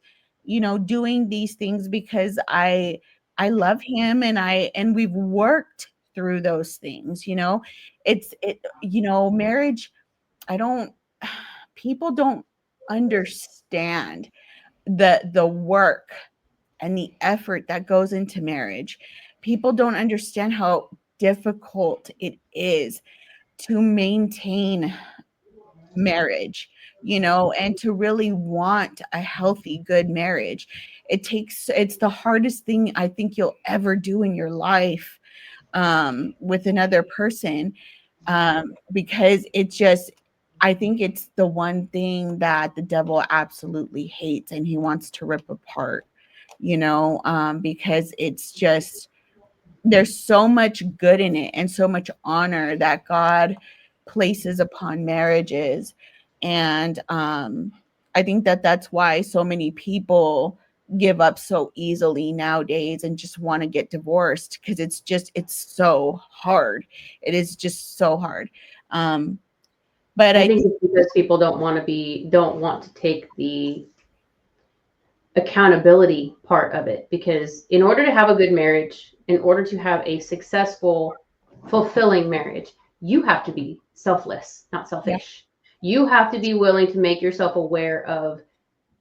doing these things, because I love him, and we've worked through those things. Marriage, people don't understand the work and the effort that goes into marriage. People don't understand how difficult it is to maintain marriage, and to really want a healthy, good marriage. It's the hardest thing I think you'll ever do in your life, with another person, because I think it's the one thing that the devil absolutely hates, and he wants to rip apart, because it's just, there's so much good in it, and so much honor that God places upon marriages. And I think that that's why so many people give up so easily nowadays and just want to get divorced, because it's so hard. It is just so hard. But I think it's because people don't want to take the accountability part of it, because in order to have a good marriage, in order to have a successful, fulfilling marriage, you have to be selfless, not selfish. You have to be willing to make yourself aware of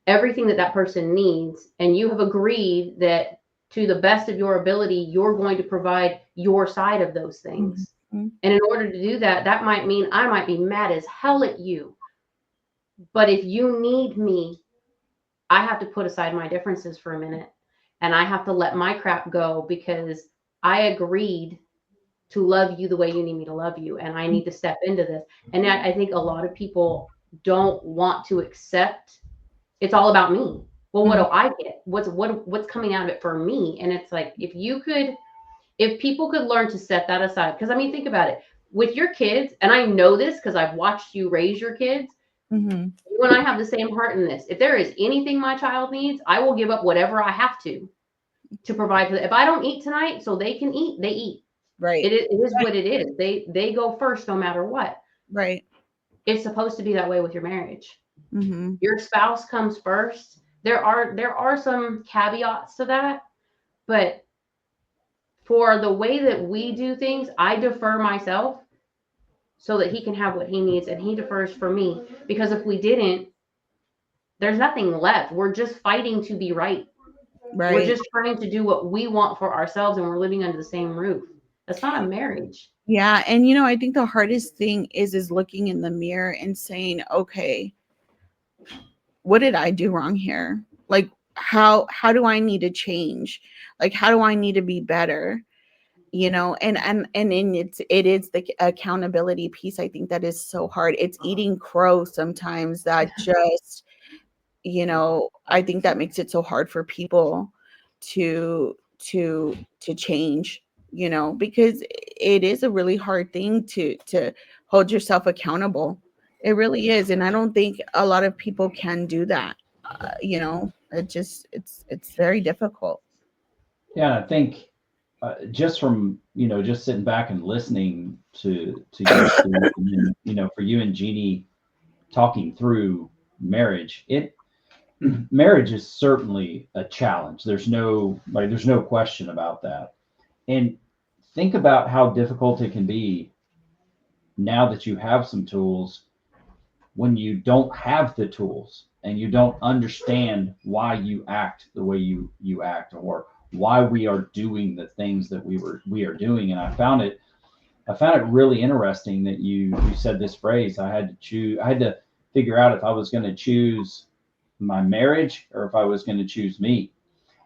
everything that person needs, and you have agreed that to the best of your ability, you're going to provide your side of those things. Mm-hmm. And in order to do that, that might mean I might be mad as hell at you. But if you need me, I have to put aside my differences for a minute, and I have to let my crap go because I agreed to love you the way you need me to love you. And I need to step into this. And I think a lot of people don't want to accept it's all about me. Well, what do I get? What's coming out of it for me? And it's like, if people could learn to set that aside, because I mean, think about it with your kids. And I know this because I've watched you raise your kids. Mm-hmm. You and I have the same heart in this. If there is anything my child needs, I will give up whatever I have to provide for them. If I don't eat tonight so they can eat, they eat. Right. It is what it is. They go first no matter what. Right. It's supposed to be that way with your marriage. Mm-hmm. Your spouse comes first. There are some caveats to that, but for the way that we do things, I defer myself so that he can have what he needs, and he defers for me. Because if we didn't, there's nothing left. We're just fighting to be right. Right. We're just trying to do what we want for ourselves, and we're living under the same roof. That's not a marriage. Yeah. And, I think the hardest thing is looking in the mirror and saying, okay, what did I do wrong here? Like, how do I need to change? Like, how do I need to be better? And it is the accountability piece. I think that is so hard. It's eating crow sometimes that just, I think that makes it so hard for people to change, because it is a really hard thing to hold yourself accountable. It really is. And I don't think a lot of people can do that. It's very difficult. Yeah, I think just from just sitting back and listening to you, Steve, and then, for you and Jeannie talking through marriage, marriage is certainly a challenge. There's no question about that. And think about how difficult it can be now that you have some tools when you don't have the tools and you don't understand why you act the way you act, or why we are doing the things that we are doing. And I found it really interesting that you said this phrase. I had to figure out if I was going to choose my marriage or if I was going to choose me.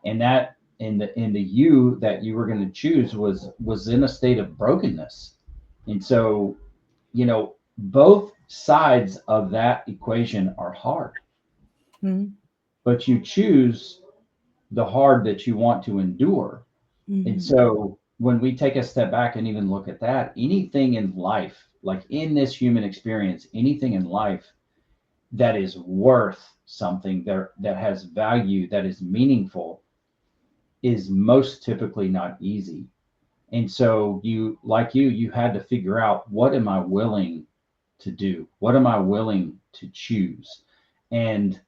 And that in the you that you were going to choose was in a state of brokenness. And so, both sides of that equation are hard. Mm-hmm. But you choose the hard that you want to endure. Mm-hmm. And so when we take a step back and even look at that, anything in life, like in this human experience, anything in life that is worth something, that has value, that is meaningful, is most typically not easy. And so you had to figure out, what am I willing to do? What am I willing to choose? And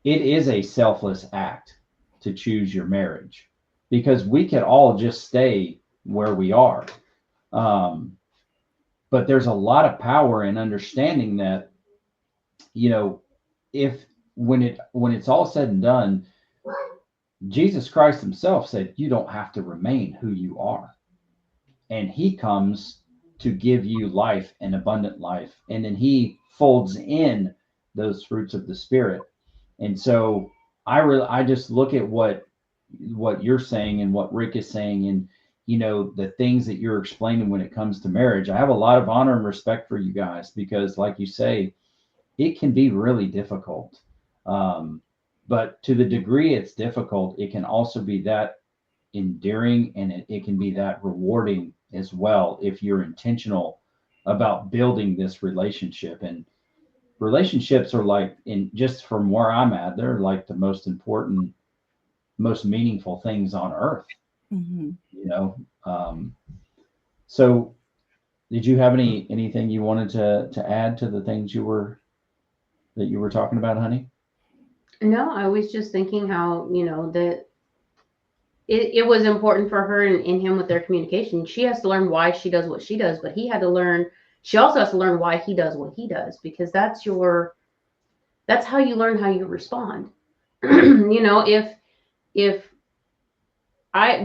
it is a selfless act to choose your marriage, because we could all just stay where we are. But there's a lot of power in understanding that, if when it's all said and done, Jesus Christ himself said, you don't have to remain who you are. And he comes to give you life and abundant life. And then he folds in those fruits of the Spirit. And so I just look at what you're saying and what Rick is saying, and the things that you're explaining when it comes to marriage. I have a lot of honor and respect for you guys, because like you say, it can be really difficult. But to the degree it's difficult, it can also be that endearing, and it can be that rewarding as well, if you're intentional about building this relationship. And relationships are like, just from where I'm at, they're like the most important, most meaningful things on earth. Mm-hmm. So did you have anything you wanted to add to the things that you were talking about, honey? No, I was just thinking how, that it was important for her and him with their communication. She has to learn why she does what she does, but she also has to learn why he does what he does, because that's how you learn how you respond. If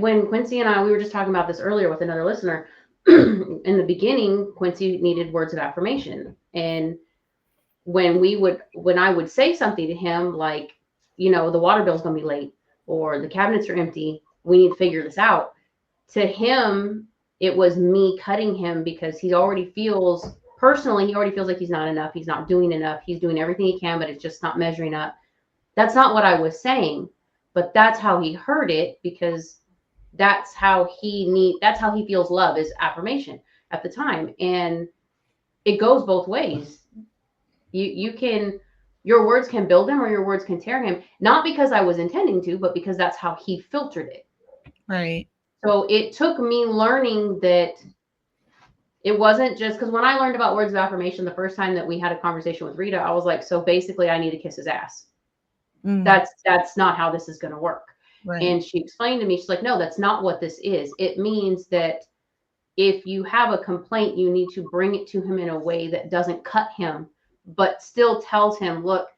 when Quincy and I, we were just talking about this earlier with another listener. In the beginning, Quincy needed words of affirmation. And when I would say something to him, like, you know, the water bill's going to be late or the cabinets are empty, we need to figure this out. To him, it was me cutting him because he already feels like he's not enough. He's not doing enough. He's doing everything he can, but it's just not measuring up. That's not what I was saying, but that's how he heard it, because that's how he feels love is affirmation at the time. And it goes both ways. You can, your words can build him or your words can tear him, not because I was intending to, but because that's how he filtered it. Right. So it took me learning that it wasn't just, because when I learned about words of affirmation the first time that we had a conversation with Rita, I was like, so basically I need to kiss his ass. That's not how this is going to work. Right. And she explained to me, she's like, no, that's not what this is. It means that if you have a complaint, you need to bring it to him in a way that doesn't cut him, but still tells him, look,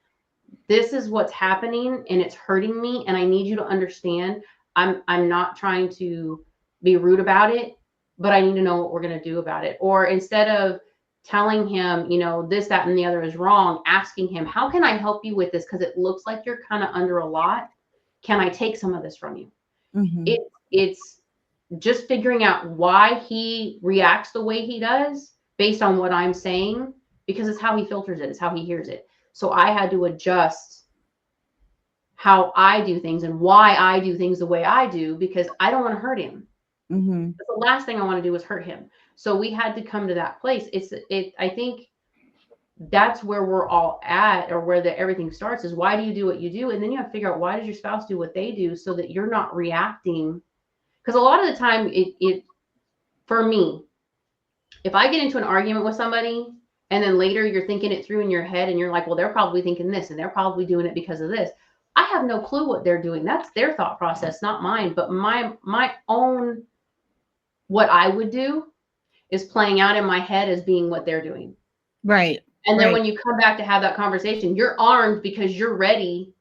this is what's happening and it's hurting me. And I need you to understand, I'm not trying to be rude about it, but I need to know what we're going to do about it. Or instead of telling him, you know, this, that, and the other is wrong, asking him, how can I help you with this? Because it looks like you're kind of under a lot. Can I take some of this from you? It's just figuring out why he reacts the way he does based on what I'm saying, because it's how he filters it. It's how he hears it. So I had to adjust how I do things and why I do things the way I do, because I don't want to hurt him. The last thing I want to do is hurt him. So we had to come to that place. I think that's where we're all at, or where everything starts, is why do you do what you do? And then you have to figure out, why does your spouse do what they do, so that you're not reacting. Because a lot of the time for me, if I get into an argument with somebody and then later you're thinking it through in your head and you're like, well, they're probably thinking this and they're probably doing it because of this. I have no clue what they're doing. That's their thought process, not mine. But my own, what I would do is playing out in my head as being what they're doing. Right. And then when you come back to have that conversation, you're armed because you're ready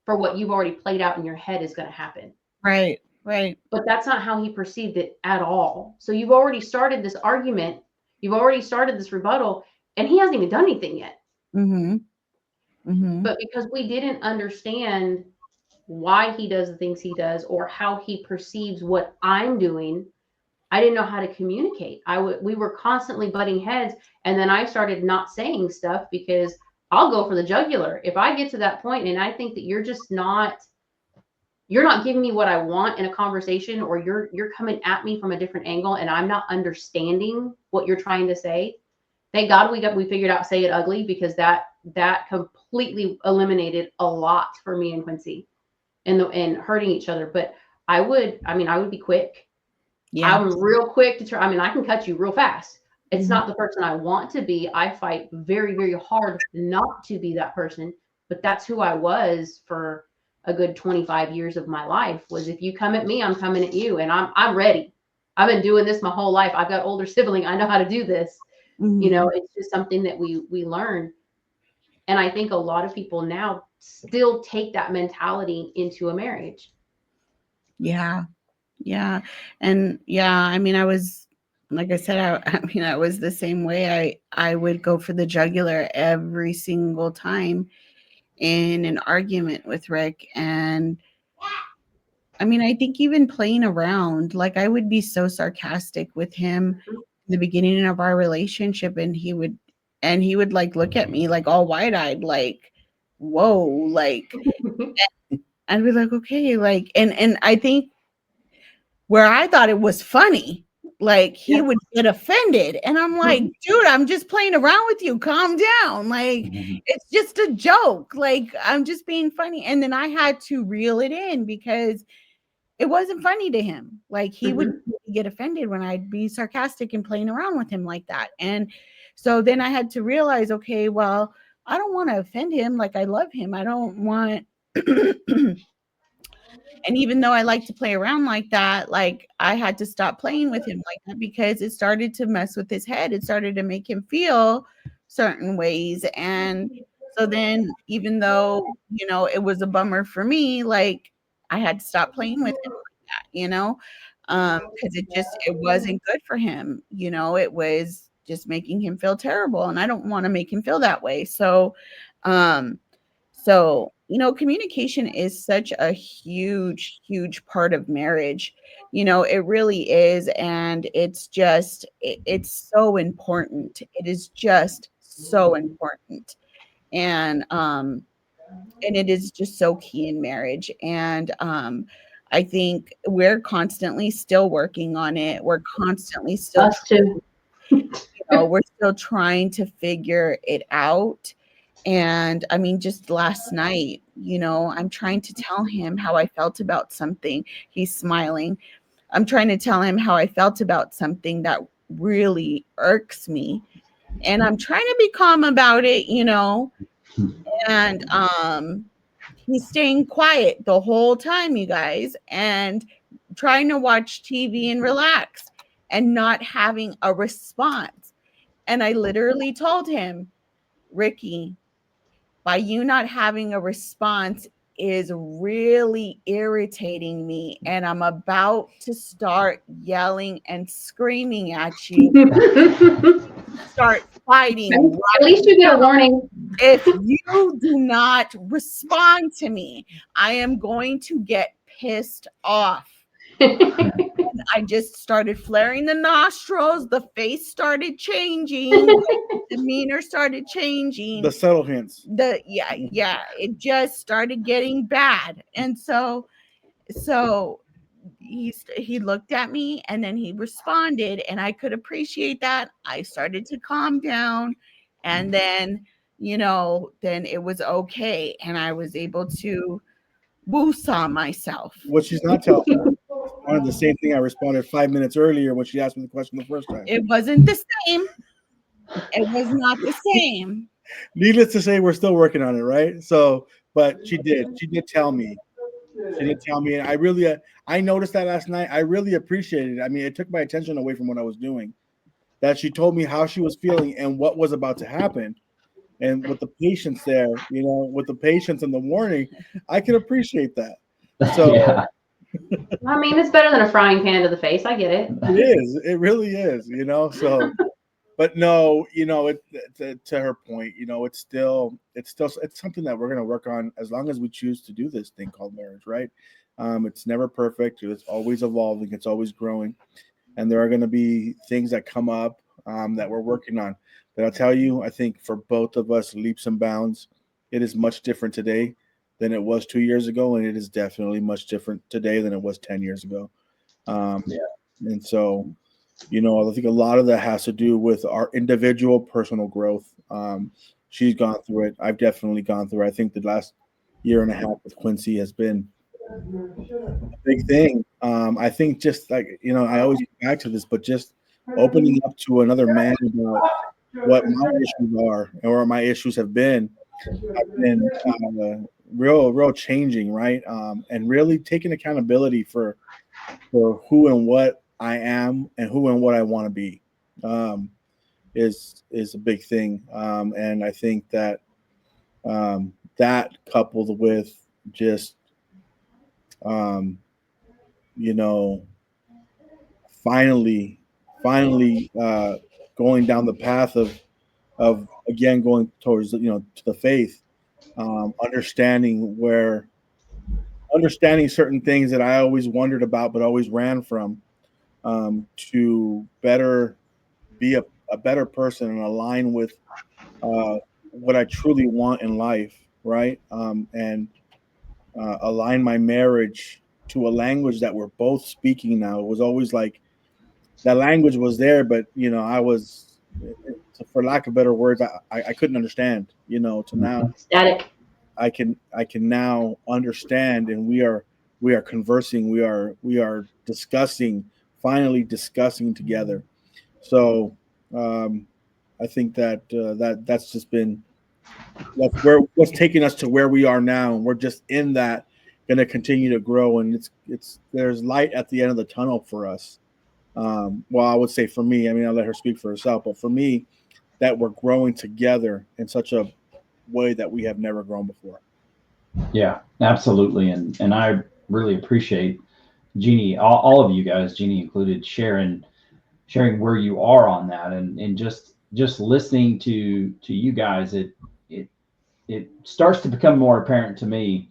for what you've already played out in your head is going to happen. Right. Right. But that's not how he perceived it at all. So you've already started this argument. You've already started this rebuttal, and he hasn't even done anything yet. But because we didn't understand why he does the things he does or how he perceives what I'm doing, I didn't know how to communicate. We were constantly butting heads. And then I started not saying stuff because I'll go for the jugular. If I get to that point and I think that you're not giving me what I want in a conversation, or you're coming at me from a different angle and I'm not understanding what you're trying to say. Thank God we figured out Say It Ugly, because that completely eliminated a lot for me and Quincy and hurting each other. But I would be quick. Yeah. I'm real quick to try. I can cut you real fast. It's not the person I want to be. I fight very, very hard not to be that person, but that's who I was for a good 25 years of my life. Was, if you come at me, I'm coming at you, and I'm ready. I've been doing this my whole life. I've got older sibling. I know how to do this. You know, it's just something that we learn. And I think a lot of people now still take that mentality into a marriage. Yeah. Yeah. And yeah, I was, like I said, I was the same way. I would go for the jugular every single time in an argument with Rick. And I think even playing around, like I would be so sarcastic with him in the beginning of our relationship, and he would like look at me like all wide-eyed, like, whoa, like, I'd be like, okay, like, and I think where I thought it was funny, like he would get offended, and I'm like, dude, I'm just playing around with you, calm down, like it's just a joke, like I'm just being funny. And then I had to reel it in because it wasn't funny to him. Like he would get offended when I'd be sarcastic and playing around with him like that. And so then I had to realize, okay, well, I don't want to offend him. Like I love him. I don't want and even though I like to play around like that, like I had to stop playing with him like that, because it started to mess with his head. It started to make him feel certain ways. And so then, even though, it was a bummer for me, like I had to stop playing with him like that, because it wasn't good for him. It was just making him feel terrible, and I don't want to make him feel that way. So, communication is such a huge, huge part of marriage. It really is. And it's so important. It is just so important. And it is just so key in marriage. And I think we're constantly still working on it. We're constantly still Us too. we're still trying to figure it out. And I mean, just last night, I'm trying to tell him how I felt about something. He's smiling. I'm trying to tell him how I felt about something that really irks me. And I'm trying to be calm about it, and he's staying quiet the whole time, you guys, and trying to watch TV and relax and not having a response. And I literally told him, Ricky, by you not having a response is really irritating me. And I'm about to start yelling and screaming at you. Start fighting. At least you get a warning. If you do not respond to me, I am going to get pissed off. And I just started flaring the nostrils. The face started changing. The demeanor started changing. The subtle hints. It just started getting bad. And so he looked at me and then he responded, and I could appreciate that. I started to calm down, and then then it was okay, and I was able to woosah myself. What she's not telling me, one of the same thing I responded 5 minutes earlier when she asked me the question the first time. It wasn't the same. It was not the same. Needless to say, we're still working on it, right? So, but she did tell me. She did tell me, and I noticed that last night. I really appreciated it. I mean, it took my attention away from what I was doing. That she told me how she was feeling and what was about to happen. And with the patience there, with the patience and the warning, I can appreciate that. So, yeah. I mean, it's better than a frying pan to the face. I get it. It is. It really is. So, but no, to her point, it's something that we're going to work on as long as we choose to do this thing called marriage, right? It's never perfect. It's always evolving. It's always growing, and there are going to be things that come up that we're working on. But I'll tell you, I think for both of us, leaps and bounds, it is much different today than it was 2 years ago, and it is definitely much different today than it was 10 years ago. And so, I think a lot of that has to do with our individual personal growth. She's gone through it. I've definitely gone through it. I think the last year and a half with Quincy has been a big thing. I think just like, I always get back to this, but just opening up to another man about what my issues are or my issues have been real changing, right? And really taking accountability for who and what I am and who and what I want to be is a big thing. And I think that that coupled with just finally going down the path of again going towards to the faith, understanding certain things that I always wondered about but always ran from, to better be a better person and align with what I truly want in life, right? And align my marriage to a language that we're both speaking now. It was always like that language was there, but I was, for lack of better words, I couldn't understand. To now Static. I can now understand, and we are conversing. We are finally discussing together. So I think that's just been what's taking us to where we are now, and we're just in that, going to continue to grow, and it's there's light at the end of the tunnel for us. Well, I would say for me, I mean, I'll let her speak for herself, but for me, that we're growing together in such a way that we have never grown before. Yeah, absolutely. And I really appreciate Jeannie, all of you guys, Jeannie included, sharing where you are on that, and just listening to you guys, it starts to become more apparent to me,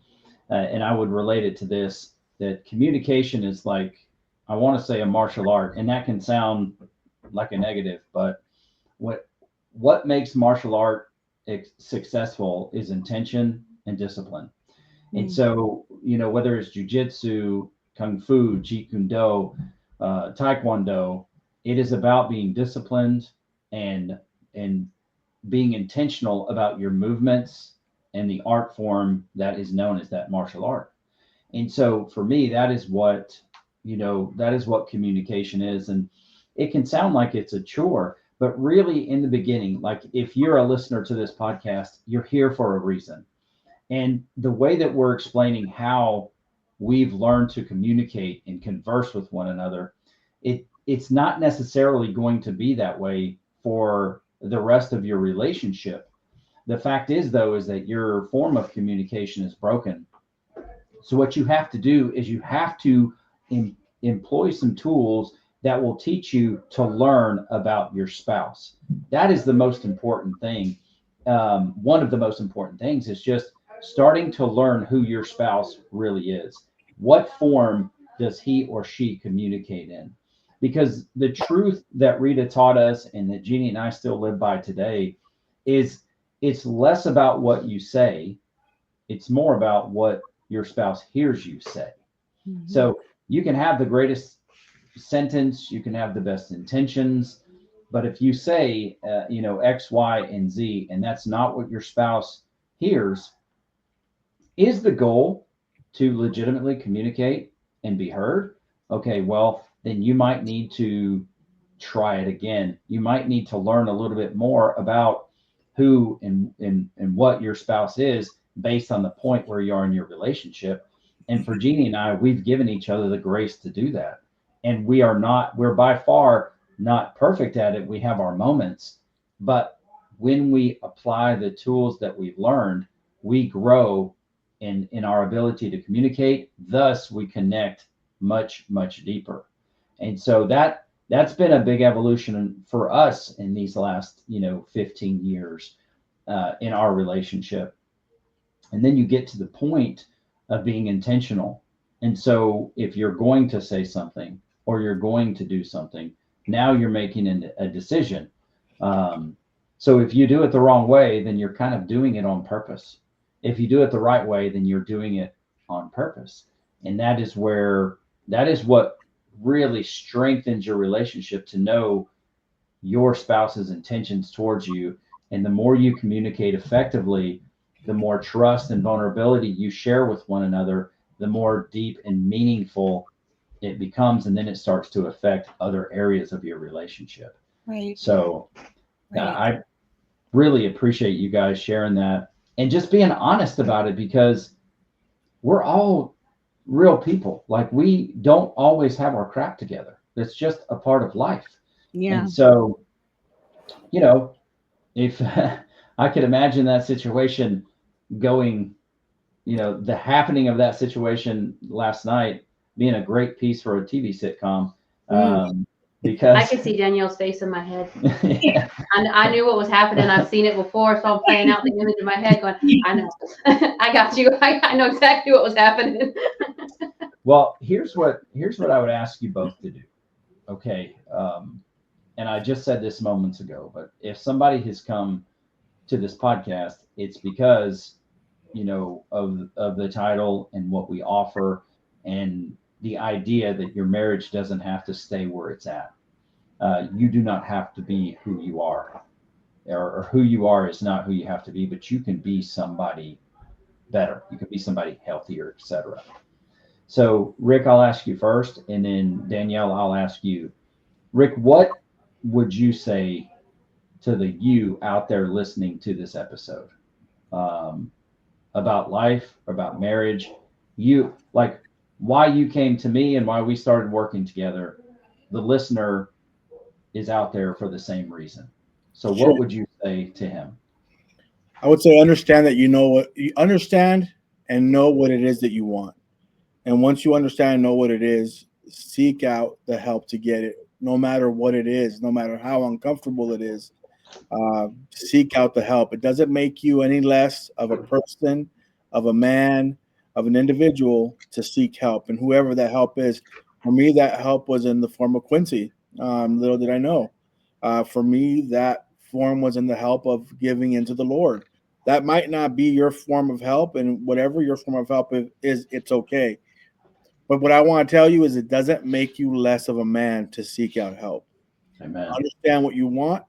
and I would relate it to this, that communication is like, I want to say a martial art, and that can sound like a negative, but what makes martial art successful is intention and discipline. And so, whether it's jujitsu, kung fu, jeet kune do, taekwondo, it is about being disciplined and being intentional about your movements and the art form that is known as that martial art. And so for me, that is what communication is. And it can sound like it's a chore, but really in the beginning, like if you're a listener to this podcast, you're here for a reason. And the way that we're explaining how we've learned to communicate and converse with one another, it's not necessarily going to be that way for the rest of your relationship. The fact is, though, is that your form of communication is broken. So what you have to do is you have to employ some tools that will teach you to learn about your spouse. That is the most important thing. One of the most important things is just starting to learn who your spouse really is. What form does he or she communicate in? Because the truth that Rita taught us and that Jeannie and I still live by today is it's less about what you say. It's more about what your spouse hears you say. Mm-hmm. So you can have the greatest sentence, you can have the best intentions, but if you say, X, Y, and Z, and that's not what your spouse hears, is the goal to legitimately communicate and be heard? Okay, well, then you might need to try it again. You might need to learn a little bit more about who and what your spouse is based on the point where you are in your relationship. And for Jeannie and I, we've given each other the grace to do that. And we're by far not perfect at it. We have our moments, but when we apply the tools that we've learned, we grow in our ability to communicate. Thus, we connect much, much deeper. And so that's been a big evolution for us in these last, 15 years in our relationship. And then you get to the point of being intentional. And so if you're going to say something or you're going to do something, now you're making a decision. So if you do it the wrong way, then you're kind of doing it on purpose. If you do it the right way, then you're doing it on purpose. And that is what really strengthens your relationship, to know your spouse's intentions towards you. And the more you communicate effectively, the more trust and vulnerability you share with one another, the more deep and meaningful it becomes. And then it starts to affect other areas of your relationship. Right. So I really appreciate you guys sharing that and just being honest about it, because we're all real people. Like, we don't always have our crap together. That's just a part of life. Yeah. And so, if I could imagine that situation going, the happening of that situation last night being a great piece for a TV sitcom. Because I could see Danielle's face in my head. Yeah. I knew what was happening. I've seen it before, so I'm playing out the image in my head going, I know. I got you. I know exactly what was happening. Well, here's what I would ask you both to do. Okay. And I just said this moments ago, but if somebody has come to this podcast, it's because, of the title and what we offer, and the idea that your marriage doesn't have to stay where it's at. You do not have to be who you are, or who you are is not who you have to be, but you can be somebody better. You can be somebody healthier, etc. So Rick, I'll ask you first, and then Danielle, I'll ask you. Rick, what would you say to the you out there listening to this episode about life, about marriage? You, like, why you came to me and why we started working together. The listener is out there for the same reason. So What would you say to him? I would say understand that you understand and know what it is that you want. And once you understand and know what it is, seek out the help to get it, no matter what it is, no matter how uncomfortable it is. Seek out the help. It doesn't make you any less of a person, of a man, of an individual to seek help. And whoever that help is, for me, that help was in the form of Quincy. Little did I know. For me, that form was in the help of giving into the Lord. That might not be your form of help, and whatever your form of help is, it's okay. But what I want to tell you is it doesn't make you less of a man to seek out help. Amen. Understand what you want.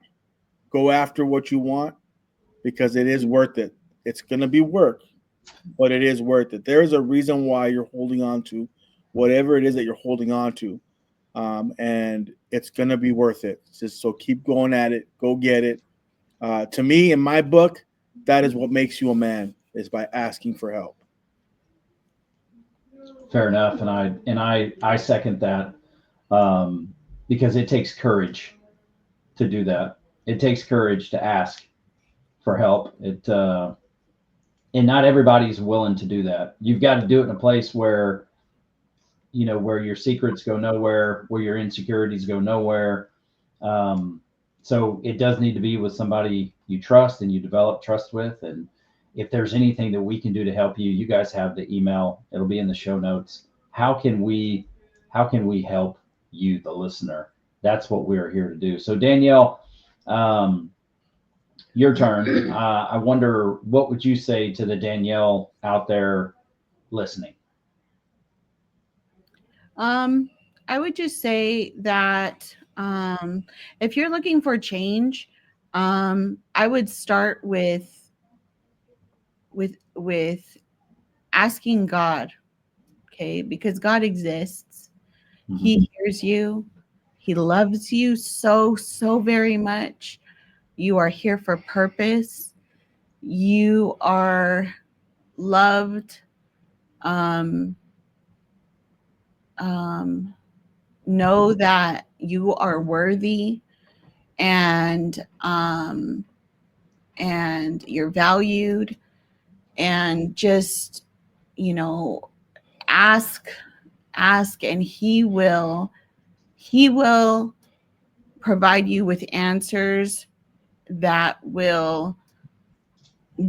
Go after what you want, because it is worth it. It's going to be work, but it is worth it. There is a reason why you're holding on to whatever it is that you're holding on to. And it's going to be worth it. Just so keep going at it. Go get it. To me, in my book, that is what makes you a man, is by asking for help. Fair enough. And I second that, because it takes courage to do that. It takes courage to ask for help. And not everybody's willing to do that. You've got to do it in a place where, where your secrets go nowhere, where your insecurities go nowhere. So it does need to be with somebody you trust and you develop trust with. And if there's anything that we can do to help you, you guys have the email. It'll be in the show notes. How can we help you, the listener? That's what we're here to do. So Danielle, your turn. I wonder, what would you say to the Danielle out there listening? I would just say that if you're looking for change, I would start with asking God, okay? Because God exists. Mm-hmm. He hears you. He loves you so, so very much. You are here for purpose. You are loved. Know that you are worthy, and you're valued, and just, ask, and he will provide you with answers that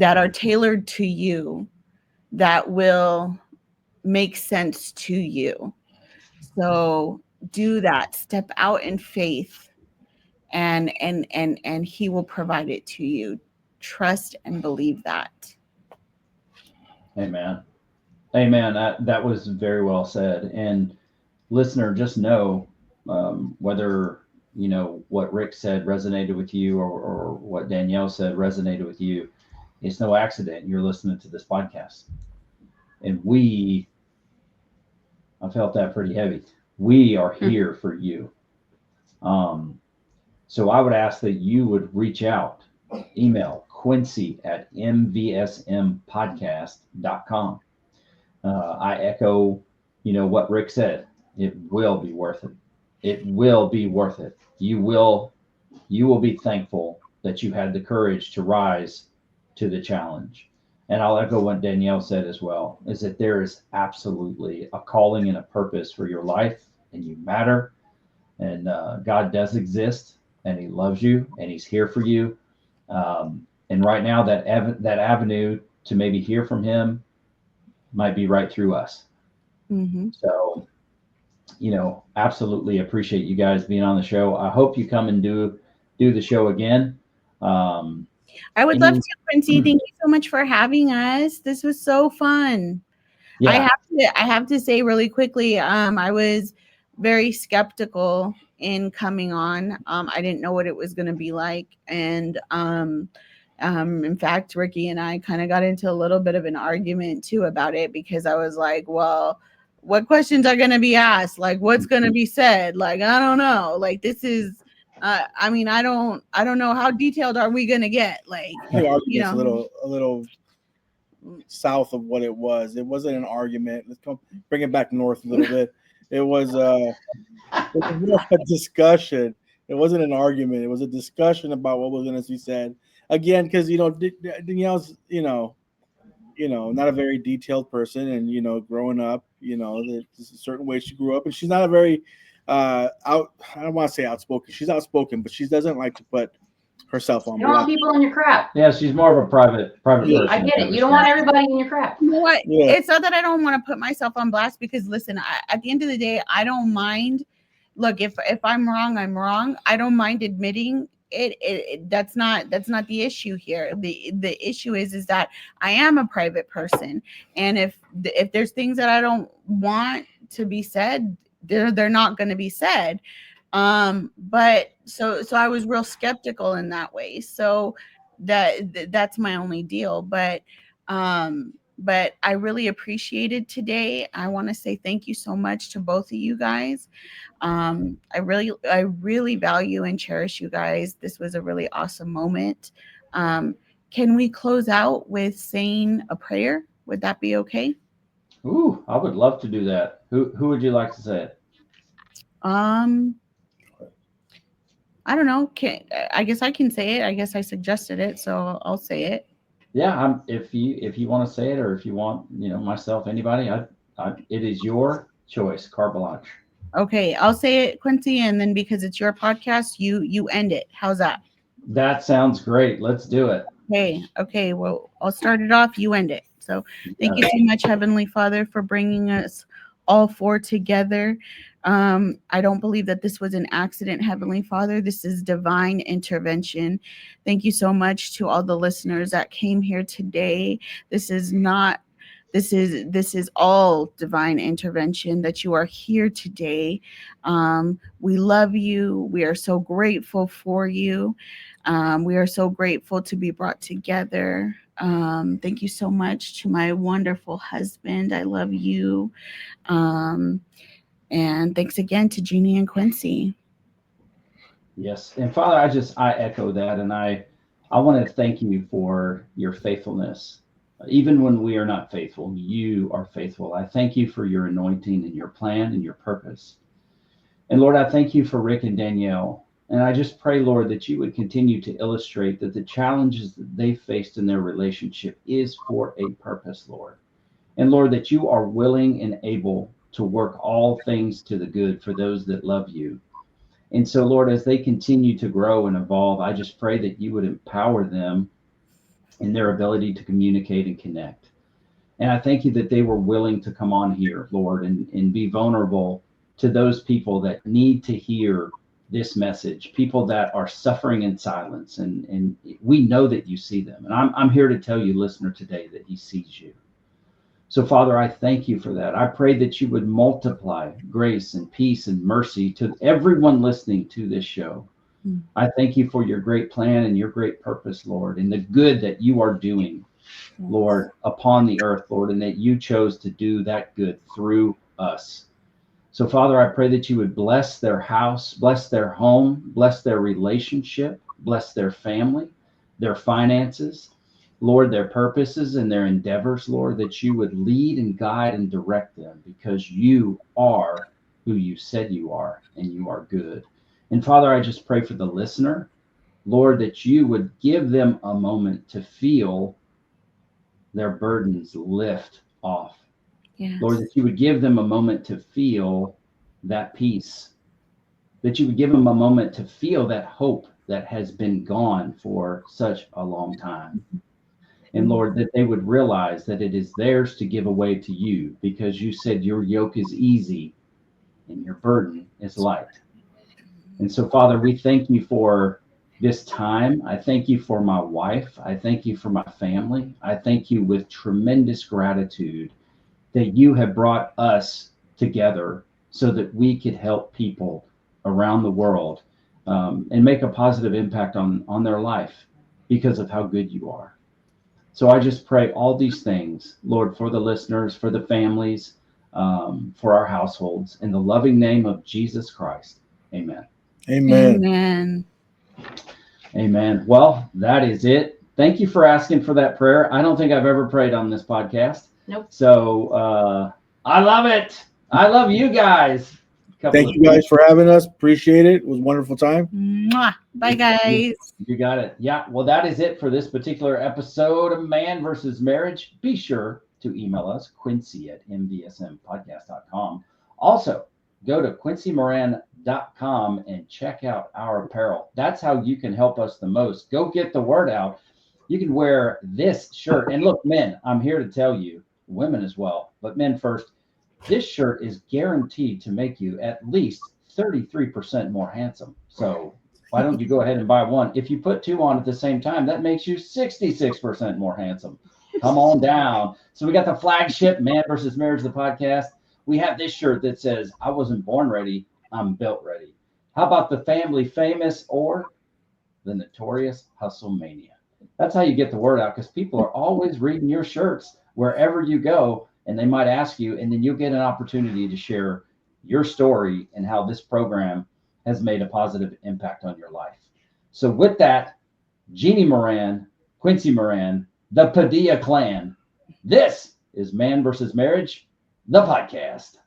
are tailored to you, that will make sense to you. So do that. Step out in faith, and he will provide it to you. Trust and believe that. Amen. Amen. That was very well said. And listener, just know, whether what Rick said resonated with you, or what Danielle said resonated with you, it's no accident you're listening to this podcast. And I felt that pretty heavy. We are here for you. So I would ask that you would reach out, email Quincy at MVSMpodcast.com. I echo, what Rick said. It will be worth it. It will be worth it. You will be thankful that you had the courage to rise to the challenge. And I'll echo what Danielle said as well, is that there is absolutely a calling and a purpose for your life, and you matter. And God does exist, and he loves you, and he's here for you. And right now, that avenue to maybe hear from him might be right through us. Mm-hmm. So, absolutely appreciate you guys being on the show. I hope you come and do the show again. I would love to, Quincy. Thank you so much for having us. This was so fun. Yeah. I have to say really quickly, I was very skeptical in coming on. I didn't know what it was going to be like. And in fact, Ricky and I kind of got into a little bit of an argument too about it, because I was like, well, what questions are going to be asked? Like, what's going to be said? Like, I don't know. Like, this is, I don't know, how detailed are we going to get? Like, a little south of what it was. It wasn't an argument. Let's bring it back north a little bit. It was a discussion. It wasn't an argument. It was a discussion about what was going to be said. Again, because Danielle's not a very detailed person, and growing up, You know, there's a certain way she grew up, and she's not a very I don't want to say outspoken. She's outspoken, but she doesn't like to put herself on You don't want blast. people in your crap. Yeah, she's more of a private Yeah. person. I get it. You don't want everybody in your crap. You know what? Yeah. It's not that I don't want to put myself on blast, because listen, at the end of the day, I don't mind. Look, if I'm wrong, I'm wrong. I don't mind admitting it. That's not the issue here. The issue is that I am a private person, and if there's things that I don't want to be said, they're not going to be said. But so I was real skeptical in that way. So that's my only deal. But I really appreciated today. I want to say thank you so much to both of you guys. I really value and cherish you guys. This was a really awesome moment. Can we close out with saying a prayer? Would that be okay? Ooh, I would love to do that. Who would you like to say it? I don't know. I guess I can say it. I guess I suggested it, so I'll say it. Yeah, if you want to say it, or if you want, myself, anybody, it is your choice, carte blanche. Okay, I'll say it, Quincy, and then because it's your podcast, you end it. How's that? That sounds great. Let's do it. Okay. Well, I'll start it off. You end it. So thank you so much, Heavenly Father, for bringing us all four together. I don't believe that this was an accident, Heavenly Father. This is divine intervention. Thank you so much to all the listeners that came here today. This is all divine intervention that you are here today. We love you. We are so grateful for you. We are so grateful to be brought together. Thank you so much to my wonderful husband. I love you. And thanks again to Jeannie and Quincy. Yes. And Father, I echo that. And I want to thank you for your faithfulness. Even when we are not faithful, you are faithful. I thank you for your anointing and your plan and your purpose. And Lord, I thank you for Rick and Danielle. And I just pray, Lord, that you would continue to illustrate that the challenges that they faced in their relationship is for a purpose, Lord. And Lord, that you are willing and able to work all things to the good for those that love you. And so, Lord, as they continue to grow and evolve, I just pray that you would empower them in their ability to communicate and connect. And I thank you that they were willing to come on here, Lord, and be vulnerable to those people that need to hear this message, people that are suffering in silence. And we know that you see them. And I'm here to tell you, listener, today that he sees you. So, Father, I thank you for that. I pray that you would multiply grace and peace and mercy to everyone listening to this show. I thank you for your great plan and your great purpose, Lord, and the good that you are doing, Lord, upon the earth, Lord, and that you chose to do that good through us. So, Father, I pray that you would bless their house, bless their home, bless their relationship, bless their family, their finances, Lord, their purposes and their endeavors, Lord, that you would lead and guide and direct them, because you are who you said you are, and you are good. And Father, I just pray for the listener, Lord, that you would give them a moment to feel their burdens lift off. Yes. Lord, that you would give them a moment to feel that peace, that you would give them a moment to feel that hope that has been gone for such a long time. And Lord, that they would realize that it is theirs to give away to you, because you said your yoke is easy and your burden is light. And so, Father, we thank you for this time. I thank you for my wife. I thank you for my family. I thank you with tremendous gratitude that you have brought us together so that we could help people around the world and make a positive impact on their life because of how good you are. So I just pray all these things, Lord, for the listeners, for the families, for our households, in the loving name of Jesus Christ. Amen. Amen. Amen. Well, that is it. Thank you for asking for that prayer. I don't think I've ever prayed on this podcast. Nope. So I love it. I love you guys. Thank you guys for having us. Appreciate it. It was a wonderful time. Mwah. Bye, guys. You got it. Yeah. Well, that is it for this particular episode of Man versus Marriage. Be sure to email us, quincy@mvsmpodcast.com. Also, go to quincymoran.com and check out our apparel. That's how you can help us the most. Go get the word out. You can wear this shirt. And look, men, I'm here to tell you, women as well, but men first, this shirt is guaranteed to make you at least 33% more handsome. So why don't you go ahead and buy one? If you put two on at the same time, that makes you 66% more handsome. Come on down. So we got the flagship Man versus Marriage, the podcast. We have this shirt that says, I wasn't born ready, I'm built ready. How about the family famous or the notorious hustle mania? That's how you get the word out, because people are always reading your shirts wherever you go, and they might ask you, and then you'll get an opportunity to share your story and how this program has made a positive impact on your life. So with that, Jeannie Moran, Quincy Moran, the Padilla clan, this is Man versus Marriage, the podcast.